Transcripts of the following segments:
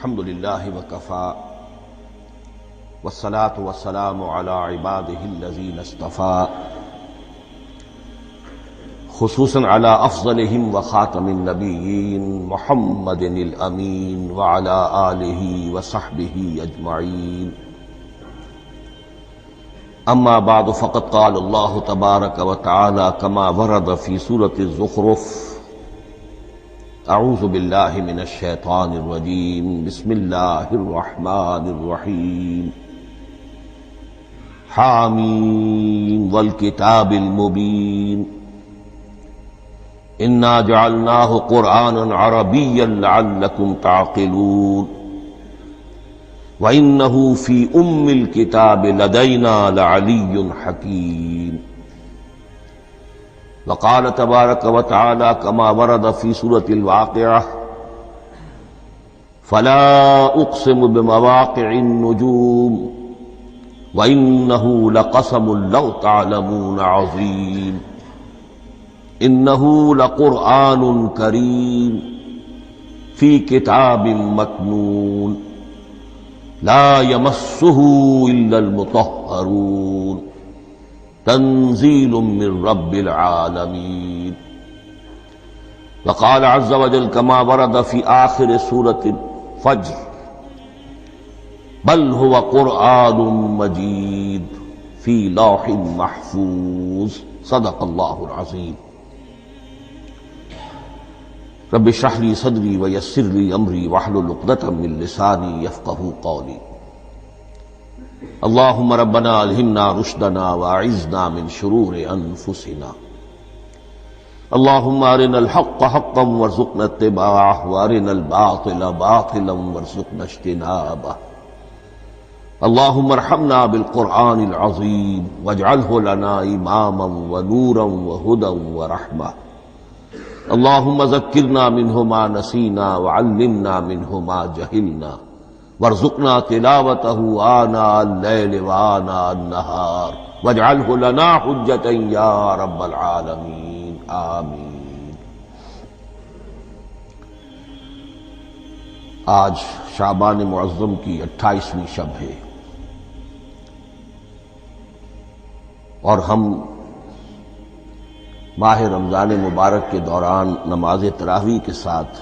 الحمد للہ وکفی والصلاة والسلام علی عباده الذین اصطفی خصوصاً علی افضلہم وخاتم النبیین محمد الامین وعلی آلہ وصحبہ اجمعین اما بعد فقد قال اللہ تبارک وتعالی کما ورد فی سورة الزخرف اعوذ باللہ من الشیطان الرجیم بسم اللہ الرحمن الرحیم حامیم والکتاب المبین انا جعلناہ قرآنا عربیا لعلکم تعقلون وَإِنَّهُ فِي أُمِّ الْكِتَابِ لَدَيْنَا لَعَلِيٌّ حَكِيمٌ وقال تبارک وتعالی کما ورد فی سورة الواقعہ فلا اقسم بمواقع النجوم وإنه لقسم لو تعلمون عظیم انه لقرآن کریم فی کتاب مکنون لا يمسه الا المطهرون تنزيل من رب العالمين وقال عز وجل كما ورد في آخر سورة الفجر بل هو قرآن مجيد في لوح محفوظ صدق الله العظيم رب اشرح لي صدري ويسر لي امري واحلل عقدة من لساني يفقهوا قولي اللهم ربنا الهمنا رشدنا واعذنا من شرور انفسنا اللهم ارنا الحق حقا وارزقنا اتباعه وارنا الباطل باطلا وارزقنا اجتنابه اللهم ارحمنا بالقرآن العظيم واجعله لنا اماما ونورا وهدى ورحمة اللهم ذكرنا منه ما نسينا وعلمنا منه ما جهلنا وارزقنا تلاوته آناء الليل وآناء النهار واجعله لنا حجة يا رب العالمين آمین۔ آج شعبان معظم کی 28ویں شب ہے اور ہم ماہ رمضان مبارک کے دوران نماز تراویح کے ساتھ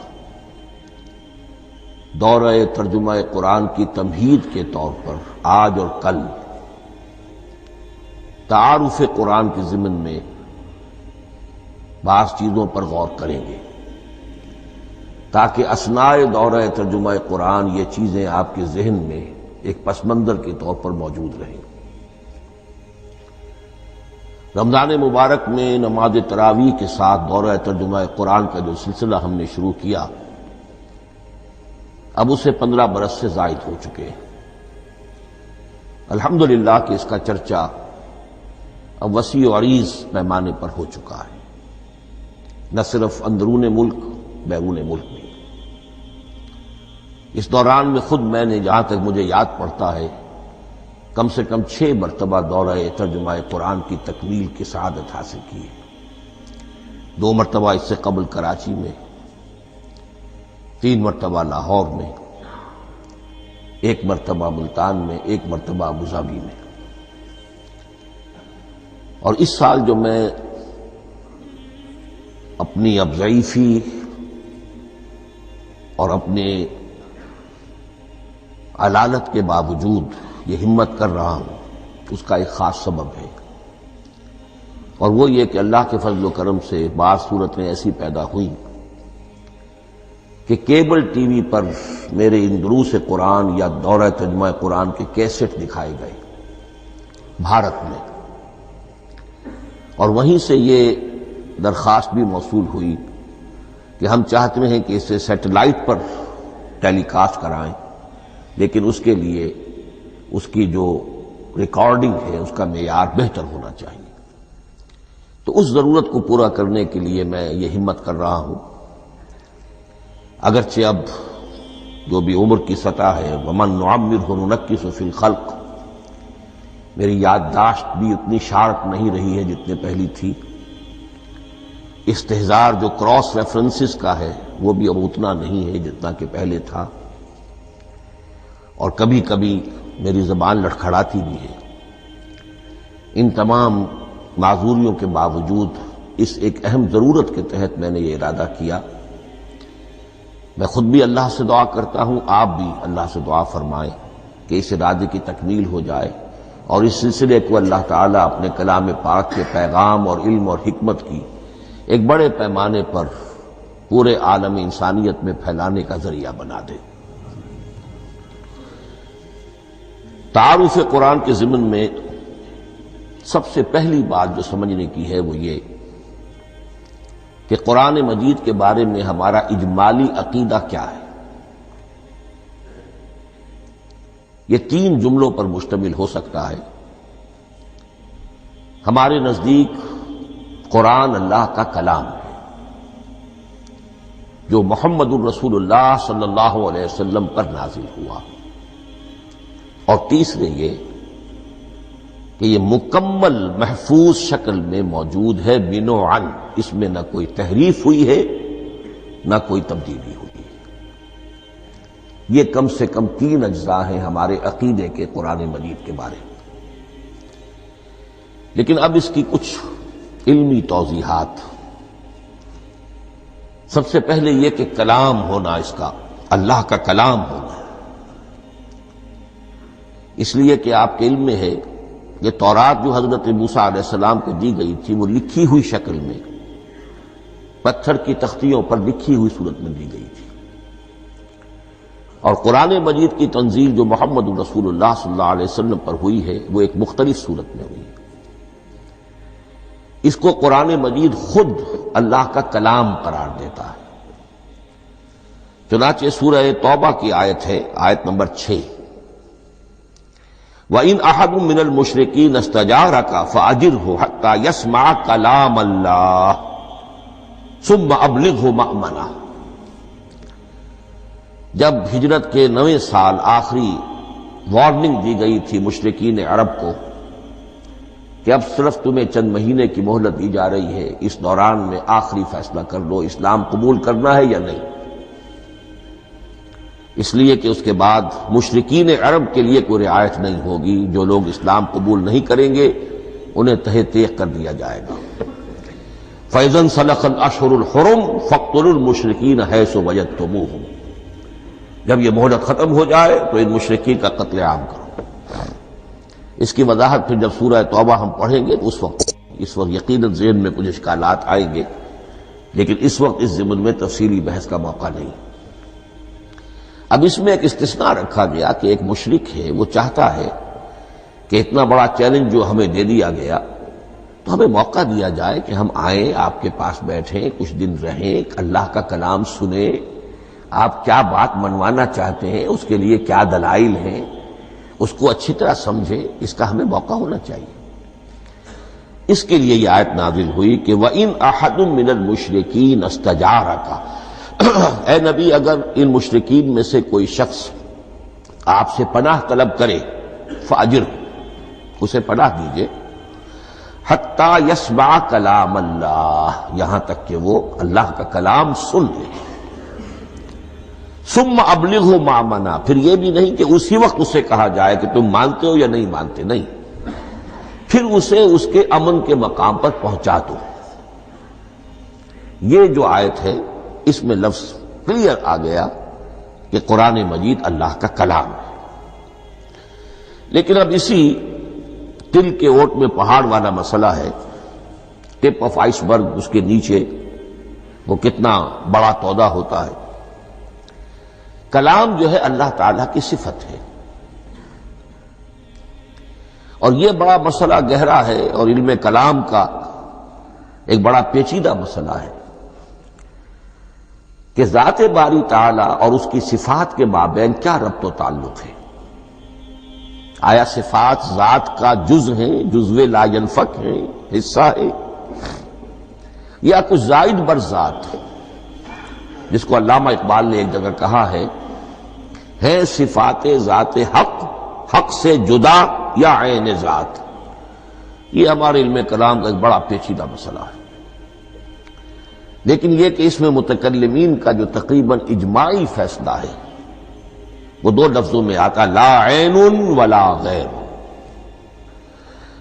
دورہ ترجمہ قرآن کی تمہید کے طور پر آج اور کل تعارف قرآن کے ضمن میں بعض چیزوں پر غور کریں گے تاکہ اثناء دورہ ترجمہ قرآن یہ چیزیں آپ کے ذہن میں ایک پس منظر کے طور پر موجود رہیں۔ رمضان مبارک میں نماز تراویح کے ساتھ دورہ ترجمہ قرآن کا جو سلسلہ ہم نے شروع کیا اب اسے 15 برس سے زائد ہو چکے ہیں۔ الحمدللہ کہ اس کا چرچا اب وسیع و عریض پیمانے پر ہو چکا ہے، نہ صرف اندرون ملک بیرون ملک میں۔ اس دوران میں خود میں نے جہاں تک مجھے یاد پڑتا ہے کم سے کم 6 مرتبہ دورہ ترجمہ قرآن کی تکمیل کی سعادت حاصل کی ہے۔ 2 مرتبہ اس سے قبل کراچی میں، 3 مرتبہ لاہور میں، 1 مرتبہ ملتان میں، 1 مرتبہ ابوظہبی میں۔ اور اس سال جو میں اپنی اب ضعیفی اور اپنے علالت کے باوجود یہ ہمت کر رہا ہوں اس کا ایک خاص سبب ہے، اور وہ یہ کہ اللہ کے فضل و کرم سے بعض صورتیں ایسی پیدا ہوئیں کہ کیبل ٹی وی پر میرے ان دروس قرآن یا دورہ ترجمہ قرآن کے کیسٹ دکھائے گئے بھارت میں، اور وہیں سے یہ درخواست بھی موصول ہوئی کہ ہم چاہتے ہیں کہ اسے سیٹلائٹ پر ٹیلی کاسٹ کرائیں، لیکن اس کے لیے اس کی جو ریکارڈنگ ہے اس کا معیار بہتر ہونا چاہیے۔ تو اس ضرورت کو پورا کرنے کے لیے میں یہ ہمت کر رہا ہوں، اگرچہ اب جو بھی عمر کی سطح ہے وَمَن نُعَمِّرْهُ نُنَكِّسُ فِي الْخَلْقِ، میری یادداشت بھی اتنی شارپ نہیں رہی ہے جتنے پہلی تھی، استحضار جو کراس ریفرنسز کا ہے وہ بھی اب اتنا نہیں ہے جتنا کہ پہلے تھا، اور کبھی کبھی میری زبان لڑکھڑاتی بھی ہے۔ ان تمام معذوریوں کے باوجود اس ایک اہم ضرورت کے تحت میں نے یہ ارادہ کیا۔ میں خود بھی اللہ سے دعا کرتا ہوں، آپ بھی اللہ سے دعا فرمائیں کہ اس ارادے کی تکمیل ہو جائے اور اس سلسلے کو اللہ تعالیٰ اپنے کلام پاک کے پیغام اور علم اور حکمت کی ایک بڑے پیمانے پر پورے عالم انسانیت میں پھیلانے کا ذریعہ بنا دے۔ تعارف قرآن کے ضمن میں سب سے پہلی بات جو سمجھنے کی ہے وہ یہ کہ قرآن مجید کے بارے میں ہمارا اجمالی عقیدہ کیا ہے۔ یہ 3 جملوں پر مشتمل ہو سکتا ہے۔ ہمارے نزدیک قرآن اللہ کا کلام ہے جو محمد الرسول اللہ صلی اللہ علیہ وسلم پر نازل ہوا، اور تیسرے یہ کہ یہ مکمل محفوظ شکل میں موجود ہے بنوعاً، اس میں نہ کوئی تحریف ہوئی ہے نہ کوئی تبدیلی ہوئی ہے۔ یہ کم سے کم 3 اجزاء ہیں ہمارے عقیدے کے قرآن مجید کے بارے میں۔ لیکن اب اس کی کچھ علمی توضیحات۔ سب سے پہلے یہ کہ کلام ہونا، اس کا اللہ کا کلام ہونا، اس لیے کہ آپ کے علم میں ہے یہ تورات جو حضرت موسیٰ علیہ السلام کو دی گئی تھی وہ لکھی ہوئی شکل میں پتھر کی تختیوں پر لکھی ہوئی صورت میں دی گئی تھی، اور قرآن مجید کی تنزیل جو محمد رسول اللہ صلی اللہ علیہ وسلم پر ہوئی ہے وہ ایک مختلف صورت میں ہوئی ہے۔ اس کو قرآن مجید خود اللہ کا کلام قرار دیتا ہے۔ چنانچہ سورہ توبہ کی آیت ہے، آیت نمبر 6، وَإِنْ أَحَدٌ مِّنَ الْمُشْرِكِينَ اسْتَجَارَكَ فَأَجِرْهُ حَتَّى يَسْمَعَ كَلَامَ اللَّهِ ثُمَّ أَبْلِغْهُ مَأْمَنَهُ۔ جب ہجرت کے 9ویں سال آخری وارننگ دی گئی تھی مشرکین عرب کو کہ اب صرف تمہیں چند مہینے کی مہلت دی جا رہی ہے، اس دوران میں آخری فیصلہ کر لو اسلام قبول کرنا ہے یا نہیں، اس لیے کہ اس کے بعد مشرکین عرب کے لیے کوئی رعایت نہیں ہوگی، جو لوگ اسلام قبول نہیں کریں گے انہیں تہہ تیغ کر دیا جائے گا۔ فَإِذَا انْسَلَخَ الْأَشْهُرُ الْحُرُمُ فَاقْتُلُوا الْمُشْرِكِينَ حَيْثُ وَجَدتُّمُوهُمْ۔ جب یہ مہلت ختم ہو جائے تو ان مشرکین کا قتل عام کرو۔ اس کی وضاحت پھر جب سورہ توبہ ہم پڑھیں گے تو اس وقت یقیناً ذہن میں کچھ اشکالات آئیں گے، لیکن اس وقت اس ضمن میں تفصیلی بحث کا موقع نہیں۔ اب اس میں ایک استثناء رکھا گیا کہ ایک مشرک ہے وہ چاہتا ہے کہ اتنا بڑا چیلنج جو ہمیں دے دیا گیا تو ہمیں موقع دیا جائے کہ ہم آئیں، آپ کے پاس بیٹھیں، کچھ دن رہیں، اللہ کا کلام سنیں، آپ کیا بات منوانا چاہتے ہیں، اس کے لیے کیا دلائل ہیں، اس کو اچھی طرح سمجھیں، اس کا ہمیں موقع ہونا چاہیے۔ اس کے لیے یہ آیت نازل ہوئی کہ وَإِنْ أَحَدٌ مِّنَ الْمُشْرِكِينَ اسْتَجَارَكَ، اے نبی اگر ان مشرکین میں سے کوئی شخص آپ سے پناہ طلب کرے فَأَجِرْهُ، اسے پناہ دیجئے، حَتَّى يَسْمَعَ كَلَامَ اللَّهِ، یہاں تک کہ وہ اللہ کا کلام سن لے۔ ثُمَّ أَبْلِغْهُ مَأْمَنًا، پھر یہ بھی نہیں کہ اسی وقت اسے کہا جائے کہ تم مانتے ہو یا نہیں مانتے، نہیں، پھر اسے اس کے امن کے مقام پر پہنچا دو۔ یہ جو آیت ہے اس میں لفظ کلیئر آ گیا کہ قرآن مجید اللہ کا کلام ہے۔ لیکن اب اسی تل کے اوٹ میں پہاڑ والا مسئلہ ہے، ٹپ آف آئس برگ، اس کے نیچے وہ کتنا بڑا تودہ ہوتا ہے۔ کلام جو ہے اللہ تعالیٰ کی صفت ہے، اور یہ بڑا مسئلہ گہرا ہے، اور علم کلام کا ایک بڑا پیچیدہ مسئلہ ہے کہ ذات باری تعالیٰ اور اس کی صفات کے مابین کیا ربط و تعلق ہے۔ آیا صفات ذات کا جز ہیں، جزو لا ینفک ہیں، حصہ ہے، یا کچھ زائد بر ذات ہے، جس کو علامہ اقبال نے ایک جگہ کہا ہے صفات ذات حق، حق سے جدا یا عین ذات۔ یہ ہمارے علم کلام کا ایک بڑا پیچیدہ مسئلہ ہے، لیکن یہ کہ اس میں متکلمین کا جو تقریباً اجماعی فیصلہ ہے وہ دو لفظوں میں آتا لا عین ولا غیر.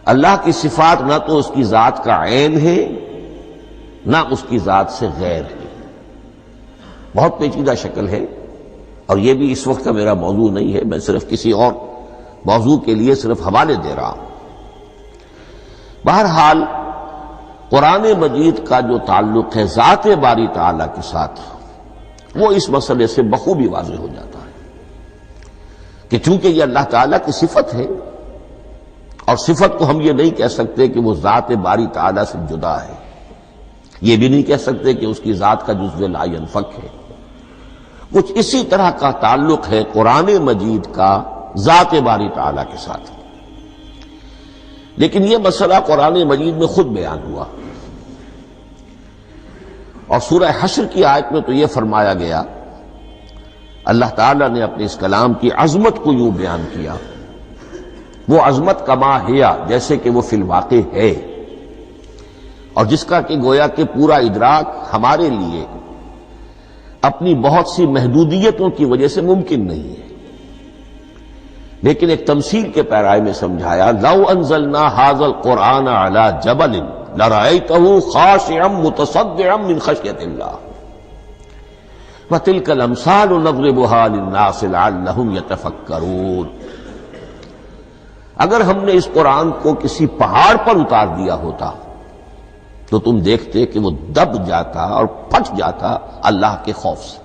اللہ کی صفات نہ تو اس کی ذات کا عین ہے نہ اس کی ذات سے غیر ہے. بہت پیچیدہ شکل ہے، اور یہ بھی اس وقت کا میرا موضوع نہیں ہے، میں صرف کسی اور موضوع کے لیے صرف حوالے دے رہا ہوں. بہرحال قرآن مجید کا جو تعلق ہے ذات باری تعالی کے ساتھ، وہ اس مسئلے سے بخوبی واضح ہو جاتا ہے کہ چونکہ یہ اللہ تعالیٰ کی صفت ہے، اور صفت کو ہم یہ نہیں کہہ سکتے کہ وہ ذات باری تعالیٰ سے جدا ہے، یہ بھی نہیں کہہ سکتے کہ اس کی ذات کا جزو لا ینفک ہے. کچھ اسی طرح کا تعلق ہے قرآن مجید کا ذات باری تعالیٰ کے ساتھ. لیکن یہ مسئلہ قرآن مجید میں خود بیان ہوا، اور سورہ حشر کی آیت میں تو یہ فرمایا گیا، اللہ تعالیٰ نے اپنے اس کلام کی عظمت کو یوں بیان کیا، وہ عظمت کما ہیا، جیسے کہ وہ فی الواقع ہے، اور جس کا کہ گویا کہ پورا ادراک ہمارے لیے اپنی بہت سی محدودیتوں کی وجہ سے ممکن نہیں ہے. لیکن ایک تمثیل کے پیرائے میں سمجھایا، لو انزلنا ھذا القرآن علی جبل لرأیتہ خاشعا متصدعا من خشیۃ اللہ وتلک الامثال نضربها للناس لعلهم یتفکرون. اگر ہم نے اس قرآن کو کسی پہاڑ پر اتار دیا ہوتا تو تم دیکھتے کہ وہ دب جاتا اور پھٹ جاتا اللہ کے خوف سے.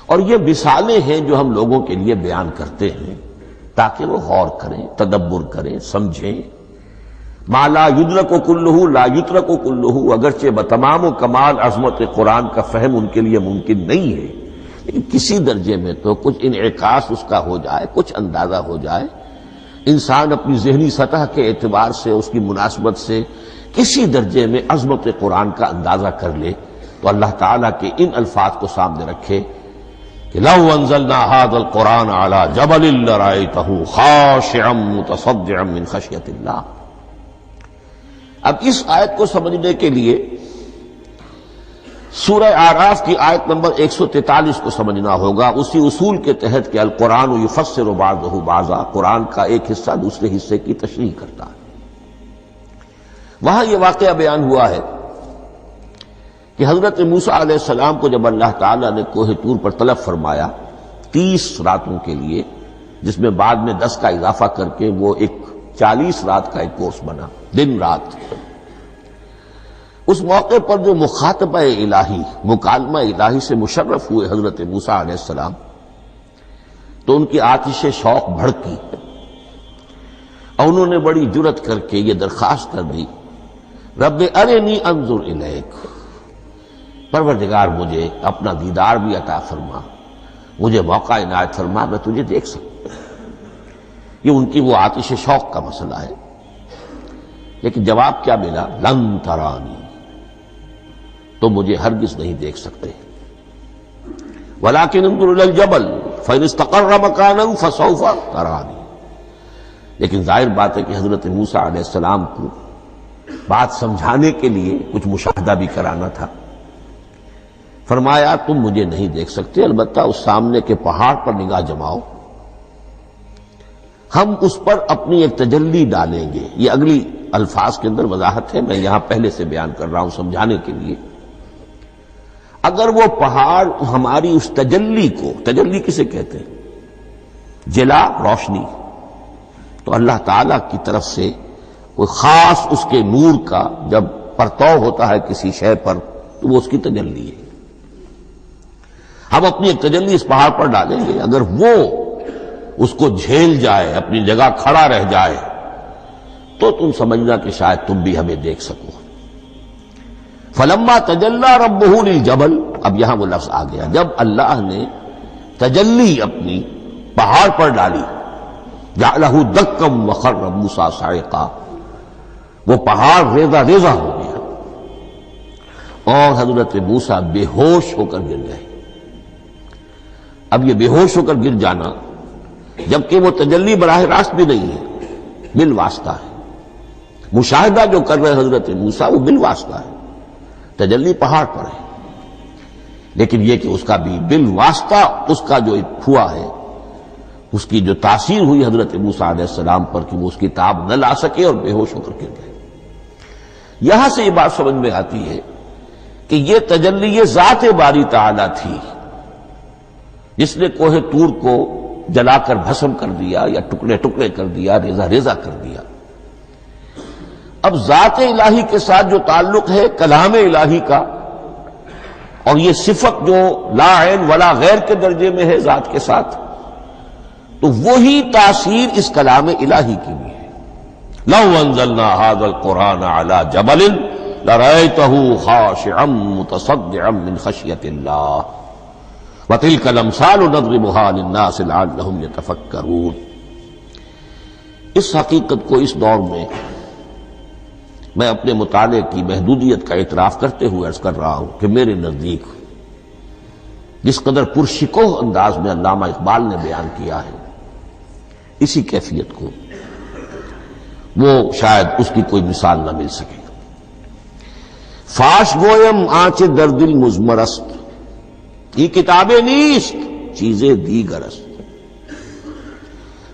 اور یہ مثالیں ہیں جو ہم لوگوں کے لیے بیان کرتے ہیں تاکہ وہ غور کریں، تدبر کریں، سمجھیں. ما لا یدرک کلہ لا یترک کلہ، اگرچہ بتمام و کمال عظمت قرآن کا فہم ان کے لیے ممکن نہیں ہے، لیکن کسی درجے میں تو کچھ انعکاس اس کا ہو جائے، کچھ اندازہ ہو جائے. انسان اپنی ذہنی سطح کے اعتبار سے، اس کی مناسبت سے کسی درجے میں عظمت قرآن کا اندازہ کر لے تو اللہ تعالیٰ کے ان الفاظ کو سامنے رکھے کہ لو انزلنا ھذا القرآن علی جبل لرأیتہ خاشعا متصدعا من خشیۃ اللہ. اب اس آیت کو سمجھنے کے لیے سورہ اعراف کی آیت نمبر 143 کو سمجھنا ہوگا، اسی اصول کے تحت کہ القرآن یفسر بعضہ بعضا، قرآن کا ایک حصہ دوسرے حصے کی تشریح کرتا ہے. وہاں یہ واقعہ بیان ہوا ہے کہ حضرت موسیٰ علیہ السلام کو جب اللہ تعالیٰ نے کوہ طور پر طلب فرمایا 30 راتوں کے لیے، جس میں بعد میں 10 کا اضافہ کر کے وہ ایک 40 رات کا ایک کورس بنا، دن رات. اس موقع پر جو مخاطبہ الہی، مکالمہ الہی سے مشرف ہوئے حضرت موسیٰ علیہ السلام، تو ان کی آتش شوق بھڑکی اور انہوں نے بڑی جرأت کر کے یہ درخواست کر دی، رب ارنی انظر الیک، پروردگار مجھے اپنا دیدار بھی عطا فرما، مجھے موقع عنایت فرما، میں تجھے دیکھ سکوں. یہ ان کی وہ آتش شوق کا مسئلہ ہے. لیکن جواب کیا ملا؟ لن ترانی، تو مجھے ہرگز نہیں دیکھ سکتے. ولکن انظر الی الجبل فإن استقر مکانہ فسوف ترانی. لیکن ظاہر بات ہے کہ حضرت موسیٰ علیہ السلام کو بات سمجھانے کے لیے کچھ مشاہدہ بھی کرانا تھا. فرمایا تم مجھے نہیں دیکھ سکتے، البتہ اس سامنے کے پہاڑ پر نگاہ جماؤ، ہم اس پر اپنی ایک تجلی ڈالیں گے. یہ اگلی الفاظ کے اندر وضاحت ہے، میں یہاں پہلے سے بیان کر رہا ہوں سمجھانے کے لیے. اگر وہ پہاڑ ہماری اس تجلی کو، تجلی کسے کہتے ہیں؟ جلا، روشنی، تو اللہ تعالیٰ کی طرف سے کوئی خاص اس کے نور کا جب پرتو ہوتا ہے کسی شے پر تو وہ اس کی تجلی ہے. ہم اپنی ایک تجلی اس پہاڑ پر ڈالیں گے، اگر وہ اس کو جھیل جائے، اپنی جگہ کھڑا رہ جائے، تو تم سمجھنا کہ شاید تم بھی ہمیں دیکھ سکو. فلما تجلی ربہ للجبل، اب یہاں وہ لفظ آ گیا، جب اللہ نے تجلی اپنی پہاڑ پر ڈالی، جعلہ دکا وخر موسیٰ صعقا، وہ پہاڑ ریزہ ریزہ ہو گیا اور حضرت موسیٰ بے ہوش ہو کر گر گئے. اب یہ بے ہوش ہو کر گر جانا، جبکہ وہ تجلی براہ راست بھی نہیں ہے، بالواسطہ ہے. مشاہدہ جو کر رہے حضرت موسیٰ وہ بالواسطہ ہے، تجلی پہاڑ پر ہے. لیکن یہ کہ اس کا بھی بالواسطہ اس کا جو ہوا ہے، اس کی جو تاثیر ہوئی حضرت موسیٰ علیہ السلام پر کہ وہ اس کتاب نہ لا سکے اور بے ہوش ہو کر گر گئے، یہاں سے یہ بات سمجھ میں آتی ہے کہ یہ تجلی ذات باری تعالیٰ تھی جس نے کوہ طور کو جلا کر بھسم کر دیا یا ٹکڑے ٹکڑے کر دیا، ریزہ ریزہ کر دیا۔ اب ذات الہی کے ساتھ جو تعلق ہے کلام الہی کا، اور یہ صفت جو لا عین ولا غیر کے درجے میں ہے ذات کے ساتھ، تو وہی تاثیر اس کلام الہی کی بھی ہے۔ لو انزلنا هذا القرآن على جبل لرأيته خاشعا متصدعا من خشية الله وتلك الامثال نضربها للناس لعلهم يتفكرون۔ اس حقیقت کو اس دور میں میں اپنے مطالعے کی محدودیت کا اعتراف کرتے ہوئے عرض کر رہا ہوں کہ میرے نزدیک جس قدر پرشکوہ انداز میں علامہ اقبال نے بیان کیا ہے، اسی کیفیت کو وہ شاید اس کی کوئی مثال نہ مل سکے۔ فاش گویم آنچ در دل مزمرست، یہ کتابیں نیست چیزیں دیگرست۔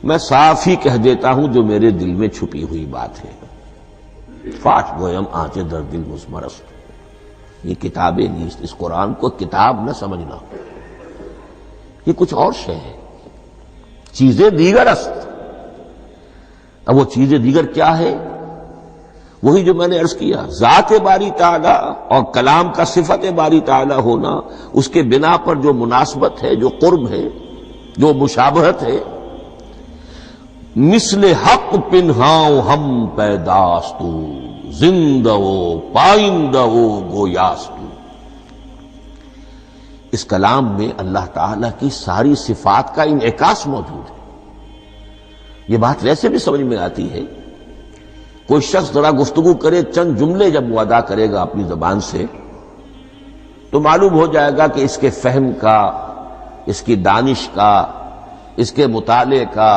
میں صاف ہی کہہ دیتا ہوں جو میرے دل میں چھپی ہوئی بات ہے۔ فاش گویم آنچ در دل مزمرست، یہ کتابیں نیست، اس قرآن کو کتاب نہ سمجھنا، یہ کچھ اور شے ہے، چیزیں دیگرست۔ اب وہ چیزیں دیگر کیا ہے؟ وہی جو میں نے عرض کیا، ذات باری تعالیٰ اور کلام کا صفت باری تعالیٰ ہونا، اس کے بنا پر جو مناسبت ہے، جو قرب ہے، جو مشابہت ہے۔ مثل حق پنہاؤ ہم پیداستو، زندہ و پائندہ و گویاستو۔ اس کلام میں اللہ تعالیٰ کی ساری صفات کا انعکاس موجود ہے۔ یہ بات ویسے بھی سمجھ میں آتی ہے، کوئی شخص ذرا گفتگو کرے، چند جملے جب وہ ادا کرے گا اپنی زبان سے، تو معلوم ہو جائے گا کہ اس کے فہم کا، اس کی دانش کا، اس کے مطالعے کا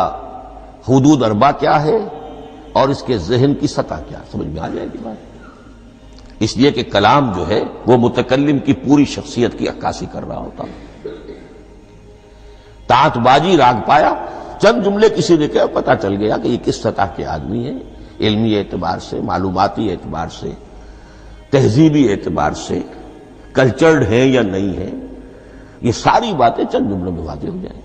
حدود اربع کیا ہے اور اس کے ذہن کی سطح کیا، سمجھ میں آ جائے گی بات۔ اس لیے کہ کلام جو ہے وہ متکلم کی پوری شخصیت کی عکاسی کر رہا ہوتا۔ تانت بازی راگ پایا، چند جملے کسی نے کہا، پتہ چل گیا کہ یہ کس سطح کے آدمی ہیں، علمی اعتبار سے، معلوماتی اعتبار سے، تہذیبی اعتبار سے، کلچرڈ ہیں یا نہیں ہیں، یہ ساری باتیں چند جملوں میں واضح ہو جائیں۔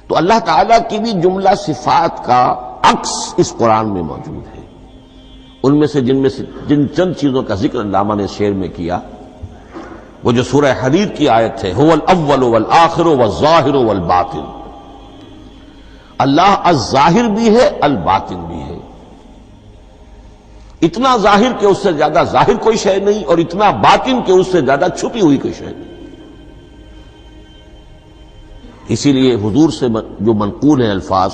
تو اللہ تعالیٰ کی بھی جملہ صفات کا عکس اس قرآن میں موجود ہے۔ ان میں سے جن چند چیزوں کا ذکر علامہ نے شعر میں کیا، وہ جو سورہ حدید کی آیت ہے، هو الاول والآخر والظاہر والباطن، اللہ الظاہر بھی ہے، الباطن بھی ہے، اتنا ظاہر کہ اس سے زیادہ ظاہر کوئی شے نہیں، اور اتنا باطن کہ اس سے زیادہ چھپی ہوئی کوئی شے نہیں۔ اسی لیے حضور سے جو منقول ہیں الفاظ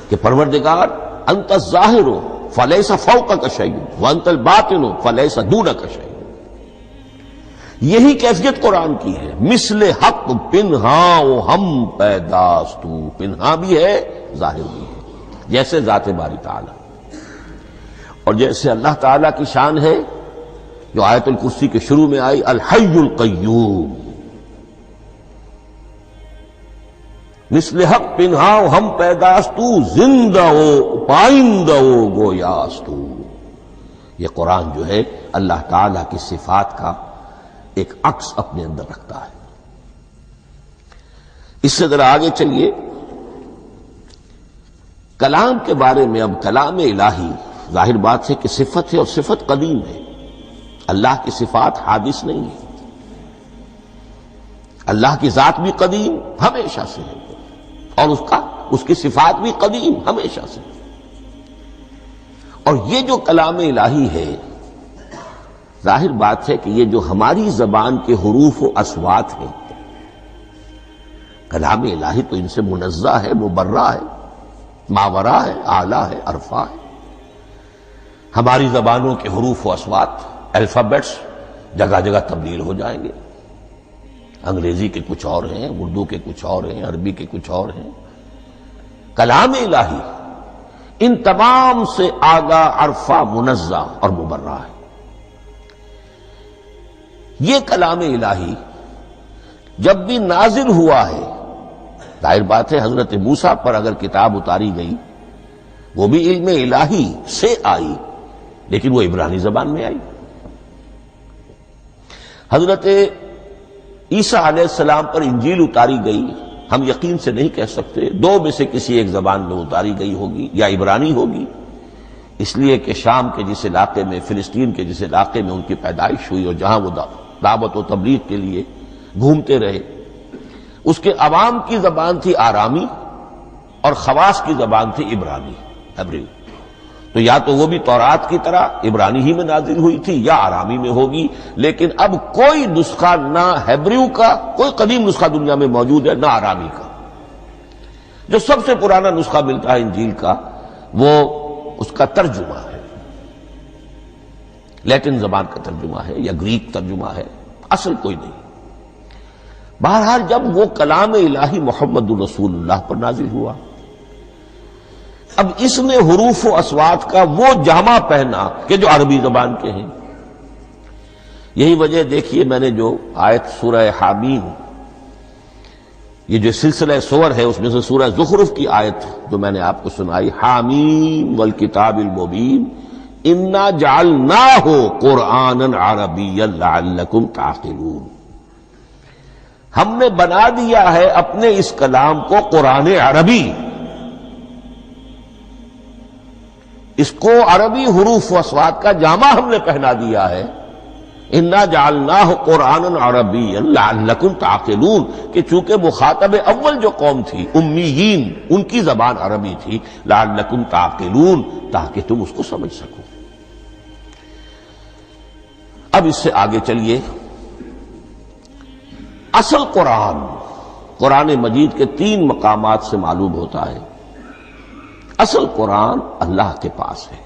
کہ پروردگار انت الظاہر فلیس فوقک شیء وانت الباطن فلیس دونک شیء، یہی کیفیت قرآن کی ہے۔ مثل حق پنہاؤ ہم پیداستو، پنہا بھی ہے ظاہر بھی ہے، جیسے ذات باری تعالی، اور جیسے اللہ تعالی کی شان ہے جو آیت الکرسی کے شروع میں آئی، الحی القیوم۔ مثل حق پنہاؤ ہم پیداستو، زندہ ہو پائندہ ہو گویاستو۔ یہ قرآن جو ہے اللہ تعالی کی صفات کا ایک عکس اپنے اندر رکھتا ہے۔ اس سے ذرا آگے چلیے، کلام کے بارے میں۔ اب کلام الہی ظاہر بات ہے کہ صفت ہے، اور صفت قدیم ہے۔ اللہ کی صفات حادث نہیں ہے، اللہ کی ذات بھی قدیم ہمیشہ سے ہے، اور اس کی صفات بھی قدیم ہمیشہ سے۔ اور یہ جو کلام الہی ہے، ظاہر بات ہے کہ یہ جو ہماری زبان کے حروف و اصوات ہیں، کلام الہی تو ان سے منزہ ہے، مبرہ ہے، ماورا ہے، اعلیٰ ہے، عرفہ ہے۔ ہماری زبانوں کے حروف و اصوات، الفابیٹس جگہ جگہ تبدیل ہو جائیں گے، انگریزی کے کچھ اور ہیں، اردو کے کچھ اور ہیں، عربی کے کچھ اور ہیں۔ کلام الہی ان تمام سے آگاہ، عرفہ، منزہ اور مبرہ ہے۔ یہ کلام الہی جب بھی نازل ہوا ہے، ظاہر بات ہے حضرت موسیٰ پر اگر کتاب اتاری گئی وہ بھی علم الہی سے آئی، لیکن وہ عبرانی زبان میں آئی۔ حضرت عیسیٰ علیہ السلام پر انجیل اتاری گئی، ہم یقین سے نہیں کہہ سکتے، دو میں سے کسی ایک زبان میں اتاری گئی ہوگی، یا عبرانی ہوگی، اس لیے کہ شام کے جس علاقے میں، فلسطین کے جس علاقے میں ان کی پیدائش ہوئی اور جہاں وہ دعوت و تبلیغ کے لیے گھومتے رہے، اس کے عوام کی زبان تھی آرامی اور خواص کی زبان تھی عبرانی، ہیبریو۔ تو یا تو وہ بھی تورات کی طرح عبرانی ہی میں نازل ہوئی تھی یا آرامی میں ہوگی، لیکن اب کوئی نسخہ نہ ہیبریو کا، کوئی قدیم نسخہ دنیا میں موجود ہے، نہ آرامی کا۔ جو سب سے پرانا نسخہ ملتا ہے انجیل کا وہ اس کا ترجمہ ہے، لیٹن زبان کا ترجمہ ہے یا گریک ترجمہ ہے، اصل کوئی نہیں۔ بہرحال جب وہ کلام الہی محمد الرسول اللہ پر نازل ہوا، اب اس نے حروف و اصوات کا وہ جامہ پہنا کہ جو عربی زبان کے ہیں۔ یہی وجہ دیکھیے، میں نے جو آیت سورہ حامیم، یہ جو سلسلہ سور ہے اس میں سے سورہ زخرف کی آیت جو میں نے آپ کو سنائی، حامیم والکتاب المبین انا جعلناہ قرآنا عربیا لعلکم تعقلون، ہم نے بنا دیا ہے اپنے اس کلام کو قرآن عربی، اس کو عربی حروف و اصوات کا جامہ ہم نے پہنا دیا ہے، انا جعلناہ قرآنا عربیا لعلکم تعقلون، کہ چونکہ مخاطب اول جو قوم تھی امیین، ان کی زبان عربی تھی، لعلکم تعقلون، تاکہ تم اس کو سمجھ سکو۔ اب اس سے آگے چلیے، اصل قرآن مجید کے 3 مقامات سے معلوم ہوتا ہے، اصل قرآن اللہ کے پاس ہے۔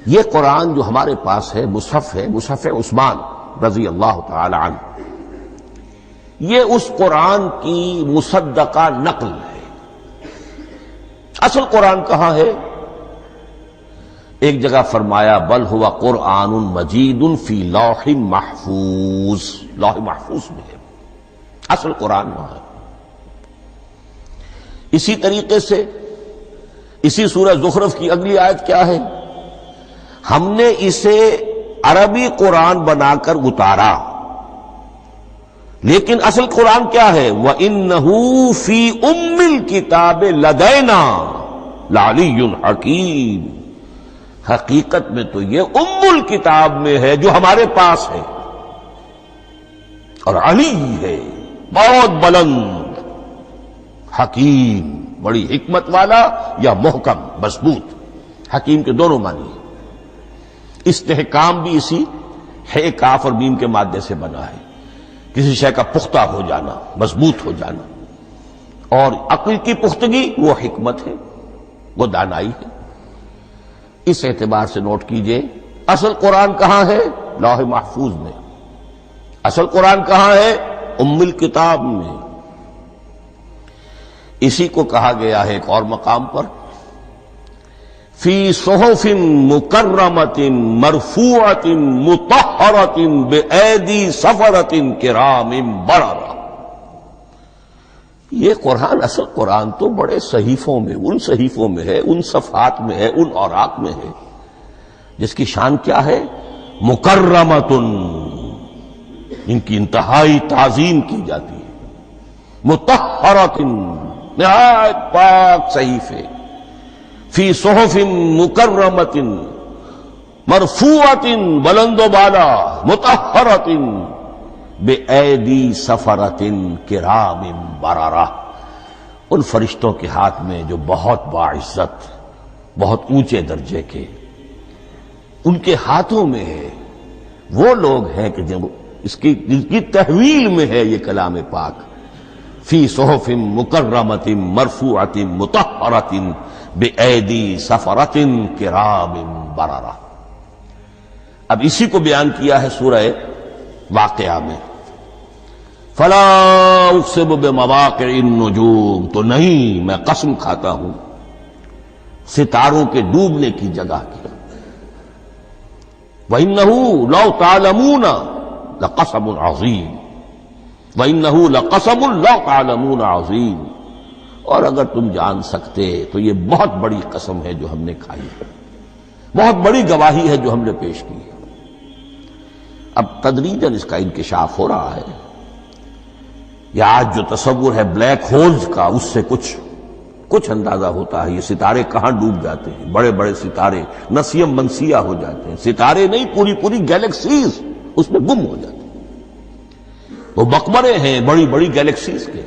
یہ قرآن جو ہمارے پاس ہے مصحف عثمان رضی اللہ تعالی عنہ، یہ اس قرآن کی مصدقہ نقل ہے۔ اصل قرآن کہاں ہے؟ ایک جگہ فرمایا بل ہوا قرآن مجید فی لوح محفوظ، لوح محفوظ میں ہے، اصل قرآن وہاں ہے۔ اسی طریقے سے اسی سورہ زخرف کی اگلی آیت کیا ہے؟ ہم نے اسے عربی قرآن بنا کر اتارا، لیکن اصل قرآن کیا ہے؟ وَإِنَّهُ فِي أُمِّ الْكِتَابِ لَدَيْنَا لَعَلِيٌّ حَكِيمٌ، حقیقت میں تو یہ ام الکتاب میں ہے جو ہمارے پاس ہے، اور علی ہے، بہت بلند، حکیم، بڑی حکمت والا، یا محکم مضبوط۔ حکیم کے دونوں معنی ہیں۔ استحکام بھی اسی ہے کاف اور میم کے مادے سے بنا ہے، کسی شے کا پختہ ہو جانا، مضبوط ہو جانا، اور عقل کی پختگی وہ حکمت ہے، وہ دانائی ہے۔ اس اعتبار سے نوٹ کیجئے، اصل قرآن کہاں ہے؟ لوح محفوظ میں۔ اصل قرآن کہاں ہے؟ ام الکتاب میں۔ اسی کو کہا گیا ہے ایک اور مقام پر، فی صحف مکرمۃ مرفوعۃ مطہرۃ بأیدی سفرۃ کرام بررہ۔ یہ قرآن، اصل قرآن تو بڑے صحیفوں میں، ان صحیفوں میں ہے، ان صفحات میں ہے، ان اوراق میں ہے، جس کی شان کیا ہے؟ مکرمۃ، ان کی انتہائی تعظیم کی جاتی ہے، مطہرۃ، نہایت پاک صحیفے، فی صحف مکرمۃ، مرفوعۃ، بلند و بالا، مطہرۃ، بِأَيْدِي سَفَرَةٍ كِرَامٍ بَرَرَةٍ، ان فرشتوں کے ہاتھ میں جو بہت باعزت، بہت اونچے درجے کے، ان کے ہاتھوں میں ہے۔ وہ لوگ ہیں کہ جن کی تحویل میں ہے یہ کلام پاک، فی صحف مکرمۃ مرفوعۃ مطہرۃ بِأَيْدِي سَفَرَةٍ كِرَامٍ بَرَرَةٍ۔ اب اسی کو بیان کیا ہے سورہ واقعہ میں، فلا اقسم بمواقع النجوم، تو نہیں، میں قسم کھاتا ہوں ستاروں کے ڈوبنے کی جگہ کی۔ وَإِنَّهُ لَوْ تَعْلَمُونَ لَقَسَمٌ عَظِيمٌ وَإِنَّهُ لَقَسَمٌ لَوْ تَعْلَمُونَ عَظِيمٌ، اور اگر تم جان سکتے تو یہ بہت بڑی قسم ہے جو ہم نے کھائی ہے، بہت بڑی گواہی ہے جو ہم نے پیش کی ہے۔ اب تدریجاً اس کا انکشاف ہو رہا ہے۔ یہ آج جو تصور ہے بلیک ہولز کا، اس سے کچھ اندازہ ہوتا ہے۔ یہ ستارے کہاں ڈوب جاتے ہیں، بڑے بڑے ستارے نسیم منسیہ ہو جاتے ہیں، ستارے نہیں پوری گیلیکسیز اس میں گم ہو جاتے ہیں، وہ مقبرے ہیں بڑی بڑی گیلیکسیز کے۔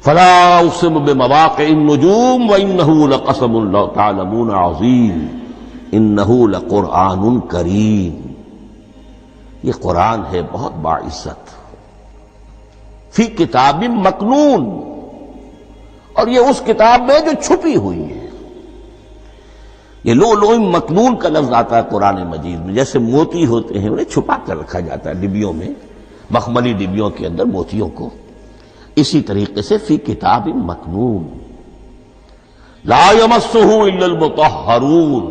فلا اقسم بمواقع النجوم وانه لقسم لو تعلمون عظیم انه لقرآن کریم، یہ قرآن ہے بہت باعزت، فی کتاب مکنون، اور یہ اس کتاب میں جو چھپی ہوئی ہے۔ یہ لؤلؤ مکنون کا لفظ آتا ہے قرآن مجید میں، جیسے موتی ہوتے ہیں انہیں چھپا کر رکھا جاتا ہے ڈبیوں میں، مخملی ڈبیوں کے اندر موتیوں کو، اسی طریقے سے فی کتاب مکنون لا یمسہ الا المطہرون،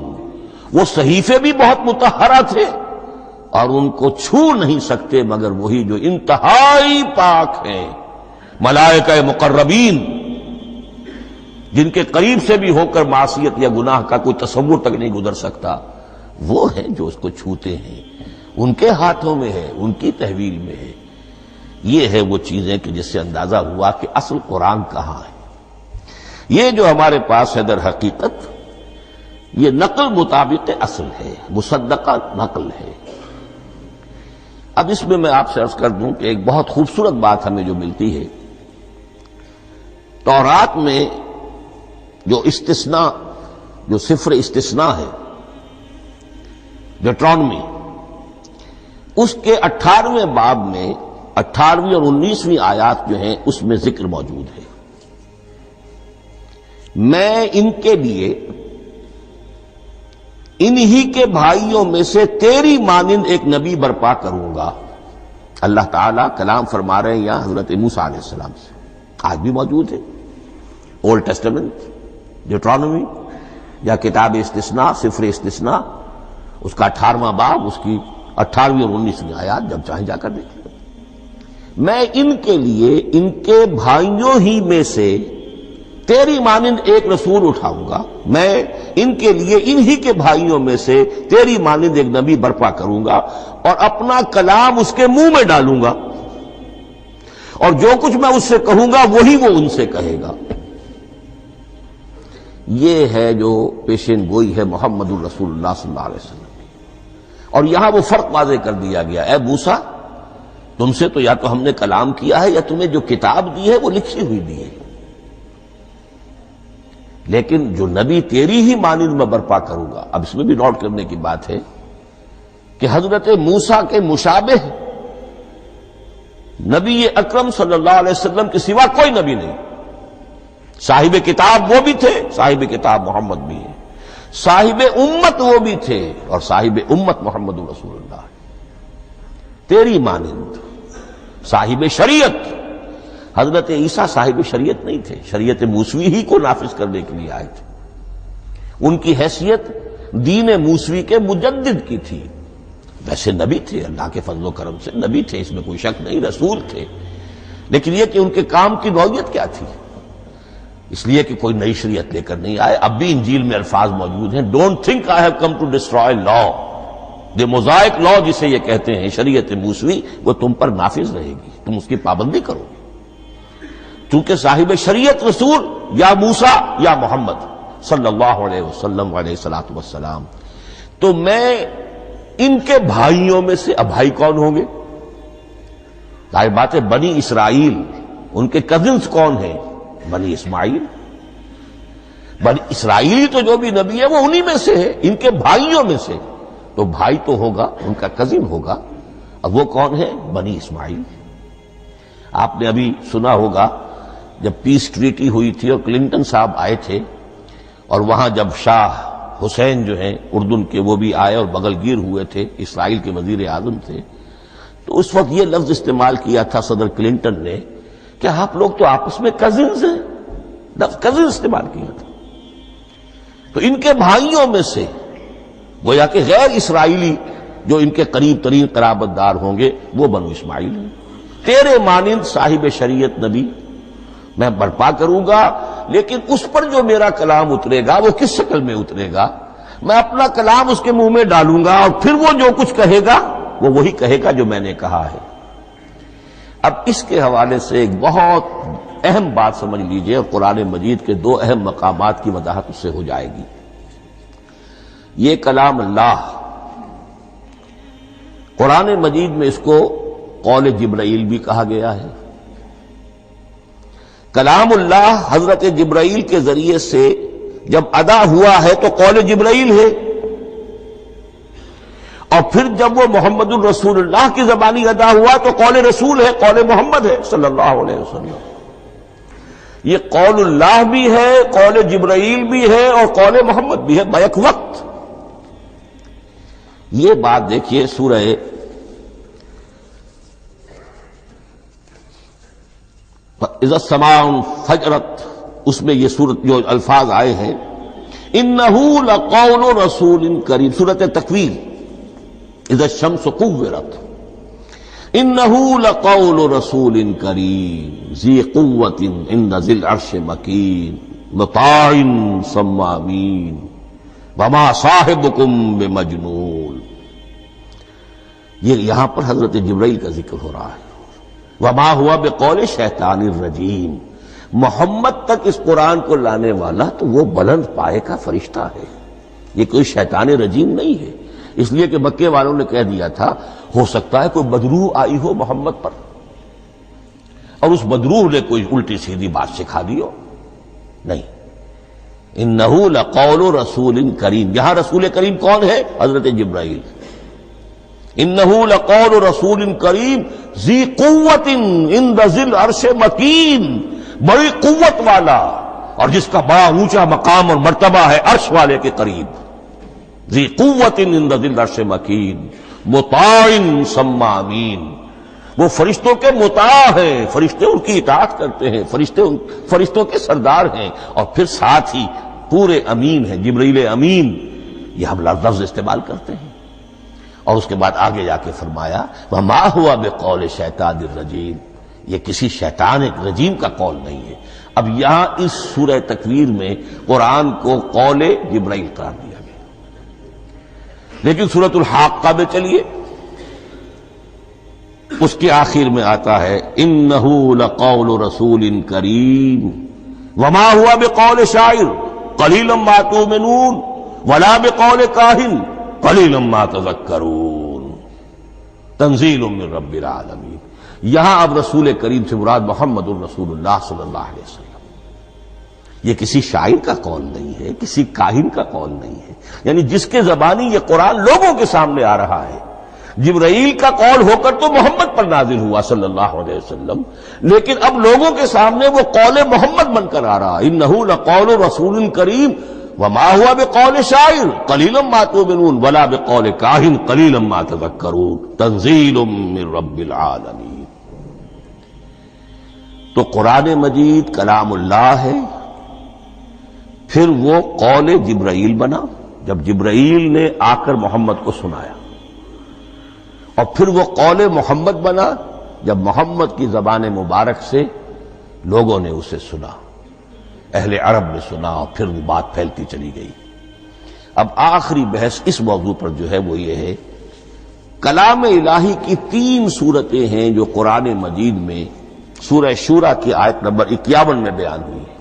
وہ صحیفے بھی بہت مطہرہ تھے اور ان کو چھو نہیں سکتے مگر وہی جو انتہائی پاک ہیں، ملائکہ مقربین، جن کے قریب سے بھی ہو کر معصیت یا گناہ کا کوئی تصور تک نہیں گزر سکتا، وہ ہیں جو اس کو چھوتے ہیں، ان کے ہاتھوں میں ہے، ان کی تحویل میں ہے۔ یہ ہے وہ چیزیں کہ جس سے اندازہ ہوا کہ اصل قرآن کہاں ہے۔ یہ جو ہمارے پاس ہے در حقیقت یہ نقل مطابق اصل ہے، مصدقہ نقل ہے۔ اب اس میں آپ سے عرض کر دوں کہ ایک بہت خوبصورت بات ہمیں جو ملتی ہے، تورات میں جو استثناء، جو صفر استثناء ہے ڈیوٹرانومی، اس کے 18ویں باب میں 18ویں اور 19ویں آیات جو ہیں اس میں ذکر موجود ہے، میں ان کے لیے انہی کے بھائیوں میں سے تیری مانند ایک نبی برپا کروں گا۔ اللہ تعالیٰ کلام فرما رہے ہیں یہاں حضرت موسیٰ علیہ السلام سے، آج بھی موجود ہے اولڈ ٹیسٹمنٹ ڈیوٹرانومی یا کتاب استثناء، صفر استثناء، اس کا 18واں باب، اس کی 18ویں اور 19ویں آیات جب چاہیں جا کر دیکھیں۔ میں ان کے لیے ان کے بھائیوں ہی میں سے تیری مانند ایک رسول اٹھاؤں گا، میں ان کے لیے انہی کے بھائیوں میں سے تیری مانند ایک نبی برپا کروں گا اور اپنا کلام اس کے منہ میں ڈالوں گا، اور جو کچھ میں اس سے کہوں گا وہی وہ ان سے کہے گا۔ یہ ہے جو پیشین گوئی ہے محمد الرسول اللہ صلی اللہ علیہ وسلم کی۔ اور یہاں وہ فرق واضح کر دیا گیا، اے موسیٰ تم سے تو یا تو ہم نے کلام کیا ہے یا تمہیں جو کتاب دی ہے وہ لکھی ہوئی دی ہے، لیکن جو نبی تیری ہی مانند میں برپا کروں گا۔ اب اس میں بھی نوٹ کرنے کی بات ہے کہ حضرت موسیٰ کے مشابہ نبی اکرم صلی اللہ علیہ وسلم کے سوا کوئی نبی نہیں۔ صاحب کتاب وہ بھی تھے، صاحب کتاب محمد بھی ہے، صاحب امت وہ بھی تھے، اور صاحب امت محمد رسول اللہ تیری مانند۔ صاحب شریعت، حضرت عیسیٰ صاحب شریعت نہیں تھے، شریعت موسوی ہی کو نافذ کرنے کے لیے آئے تھے، ان کی حیثیت دین موسوی کے مجدد کی تھی۔ ویسے نبی تھے، اللہ کے فضل و کرم سے نبی تھے، اس میں کوئی شک نہیں، رسول تھے، لیکن یہ کہ ان کے کام کی نوعیت کیا تھی، اس لیے کہ کوئی نئی شریعت لے کر نہیں آئے۔ اب بھی انجیل میں الفاظ موجود ہیں، don't think I have come to destroy law, the Mosaic law جسے یہ کہتے ہیں، شریعت موسوی، وہ تم پر نافذ رہے گی، تم اس کی پابندی کرو گے، چونکہ صاحب شریعت رسول یا موسیٰ یا محمد صلی اللہ علیہ وسلم علیہ الصلوۃ والسلام۔ تو میں ان کے بھائیوں میں سے، اب بھائی کون ہوں گے؟ ظاہر بات ہے بنی اسرائیل، ان کے کزنز کون ہیں؟ بنی اسماعیل۔ بنی اسرائیل تو جو بھی نبی ہے وہ انہی میں سے ہے، ان کے بھائیوں میں سے، تو بھائی تو ہوگا، ان کا کزن ہوگا، اب وہ کون ہے؟ بنی اسماعیل۔ آپ نے ابھی سنا ہوگا جب پیس ٹریٹی ہوئی تھی اور کلنٹن صاحب آئے تھے، اور وہاں جب شاہ حسین جو ہیں اردن کے وہ بھی آئے اور بغل گیر ہوئے تھے، اسرائیل کے وزیر اعظم تھے، تو اس وقت یہ لفظ استعمال کیا تھا صدر کلنٹن نے کہ آپ لوگ تو آپس میں کزنز ہیں، لفظ کزن استعمال کیا تھا۔ تو ان کے بھائیوں میں سے گویا کہ غیر اسرائیلی جو ان کے قریب ترین قرابت دار ہوں گے وہ بنو اسماعیل ہیں. تیرے مانند صاحب شریعت نبی میں برپا کروں گا، لیکن اس پر جو میرا کلام اترے گا وہ کس شکل میں اترے گا؟ میں اپنا کلام اس کے منہ میں ڈالوں گا اور پھر وہ جو کچھ کہے گا وہ وہی کہے گا جو میں نے کہا ہے. اب اس کے حوالے سے ایک بہت اہم بات سمجھ لیجئے، اور قرآن مجید کے دو اہم مقامات کی وضاحت اس سے ہو جائے گی. یہ کلام اللہ، قرآن مجید میں اس کو قول جبرائیل بھی کہا گیا ہے. کلام اللہ حضرت جبرائیل کے ذریعے سے جب ادا ہوا ہے تو قول جبرائیل ہے، اور پھر جب وہ محمد الرسول اللہ کی زبانی ادا ہوا تو قول رسول ہے، قول محمد ہے صلی اللہ علیہ وسلم. یہ قول اللہ بھی ہے، قول جبرائیل بھی ہے، اور قول محمد بھی ہے بیک وقت. یہ بات دیکھیے سورہ اذا السماء انفجرت، اس میں یہ سورت جو الفاظ آئے ہیں انہ لقول رسول کریم، سورۃ تکویر اذا الشمس كورت، انہ لقول رسول کریم ذی قوت عند ذی العرش مکین مطاع ثم امین وما صاحبکم بمجنون. یہ یہاں پر حضرت جبرائیل کا ذکر ہو رہا ہے. وما ہوا بقول شیطان الرجیم، محمد تک اس قرآن کو لانے والا تو وہ بلند پائے کا فرشتہ ہے، یہ کوئی شیطان رجیم نہیں ہے. اس لیے کہ مکے والوں نے کہہ دیا تھا ہو سکتا ہے کوئی بدروح آئی ہو محمد پر، اور اس بدروح نے کوئی الٹی سیدھی بات سکھا دی ہو. نہیں، انہ لقول رسول کریم، یہاں رسول کریم کون ہے؟ حضرت جبرائیل. انہ لقول رسول کریم ذی قوت عند ذی العرش مکین، بڑی قوت والا اور جس کا بڑا اونچا مقام اور مرتبہ ہے عرش والے کے قریب. ذی قوت عند ذی العرش مکین مطاع ثم امین، وہ فرشتوں کے مطاع ہیں، فرشتے ان کی اطاعت کرتے ہیں، فرشتوں کے سردار ہیں، اور پھر ساتھ ہی پورے امین ہیں. جبرائیل امین یہ ہم لفظ استعمال کرتے ہیں. اور اس کے بعد آگے جا کے فرمایا وما ہوا بقول شیطان الرجیم، یہ کسی شیطان رجیم کا قول نہیں ہے. اب یہاں اس سورہ تکویر میں قرآن کو قول جبرائیل قرار دیا گیا. لیکن سورۃ الحاقہ میں چلیے، اس کے آخر میں آتا ہے انہ لقول رسول کریم وما ہوا بقول شاعر قلیلا ما تؤمنون ولا بقول کاہن قلیلا ما تذکرون تنزیل من رب العالمین. یہاں اب رسول کریم سے مراد محمد الرسول اللہ صلی اللہ علیہ وسلم. یہ کسی شاعر کا قول نہیں ہے، کسی کاہن کا قول نہیں ہے، یعنی جس کے زبانی یہ قرآن لوگوں کے سامنے آ رہا ہے. جبرائیل کا قول ہو کر تو محمد پر نازل ہوا صلی اللہ علیہ وسلم، لیکن اب لوگوں کے سامنے وہ قول محمد بن کر آ رہا. انہ لقول رسول کریم وما ہوا بقول شاعر قلیلا ما تؤمنون ولا بقول کاہن قلیلا ما تذکرون تنزیل من رب العالمین. تو قرآن مجید کلام اللہ ہے، پھر وہ قول جبرائیل بنا جب جبرائیل نے آ کر محمد کو سنایا، اور پھر وہ قول محمد بنا جب محمد کی زبان مبارک سے لوگوں نے اسے سنا، اہل عرب نے سنا، اور پھر وہ بات پھیلتی چلی گئی. اب آخری بحث اس موضوع پر جو ہے وہ یہ ہے، کلام الہی کی 3 صورتیں ہیں جو قرآن مجید میں سورہ شورى کی آیت نمبر 51 میں بیان ہوئی ہے.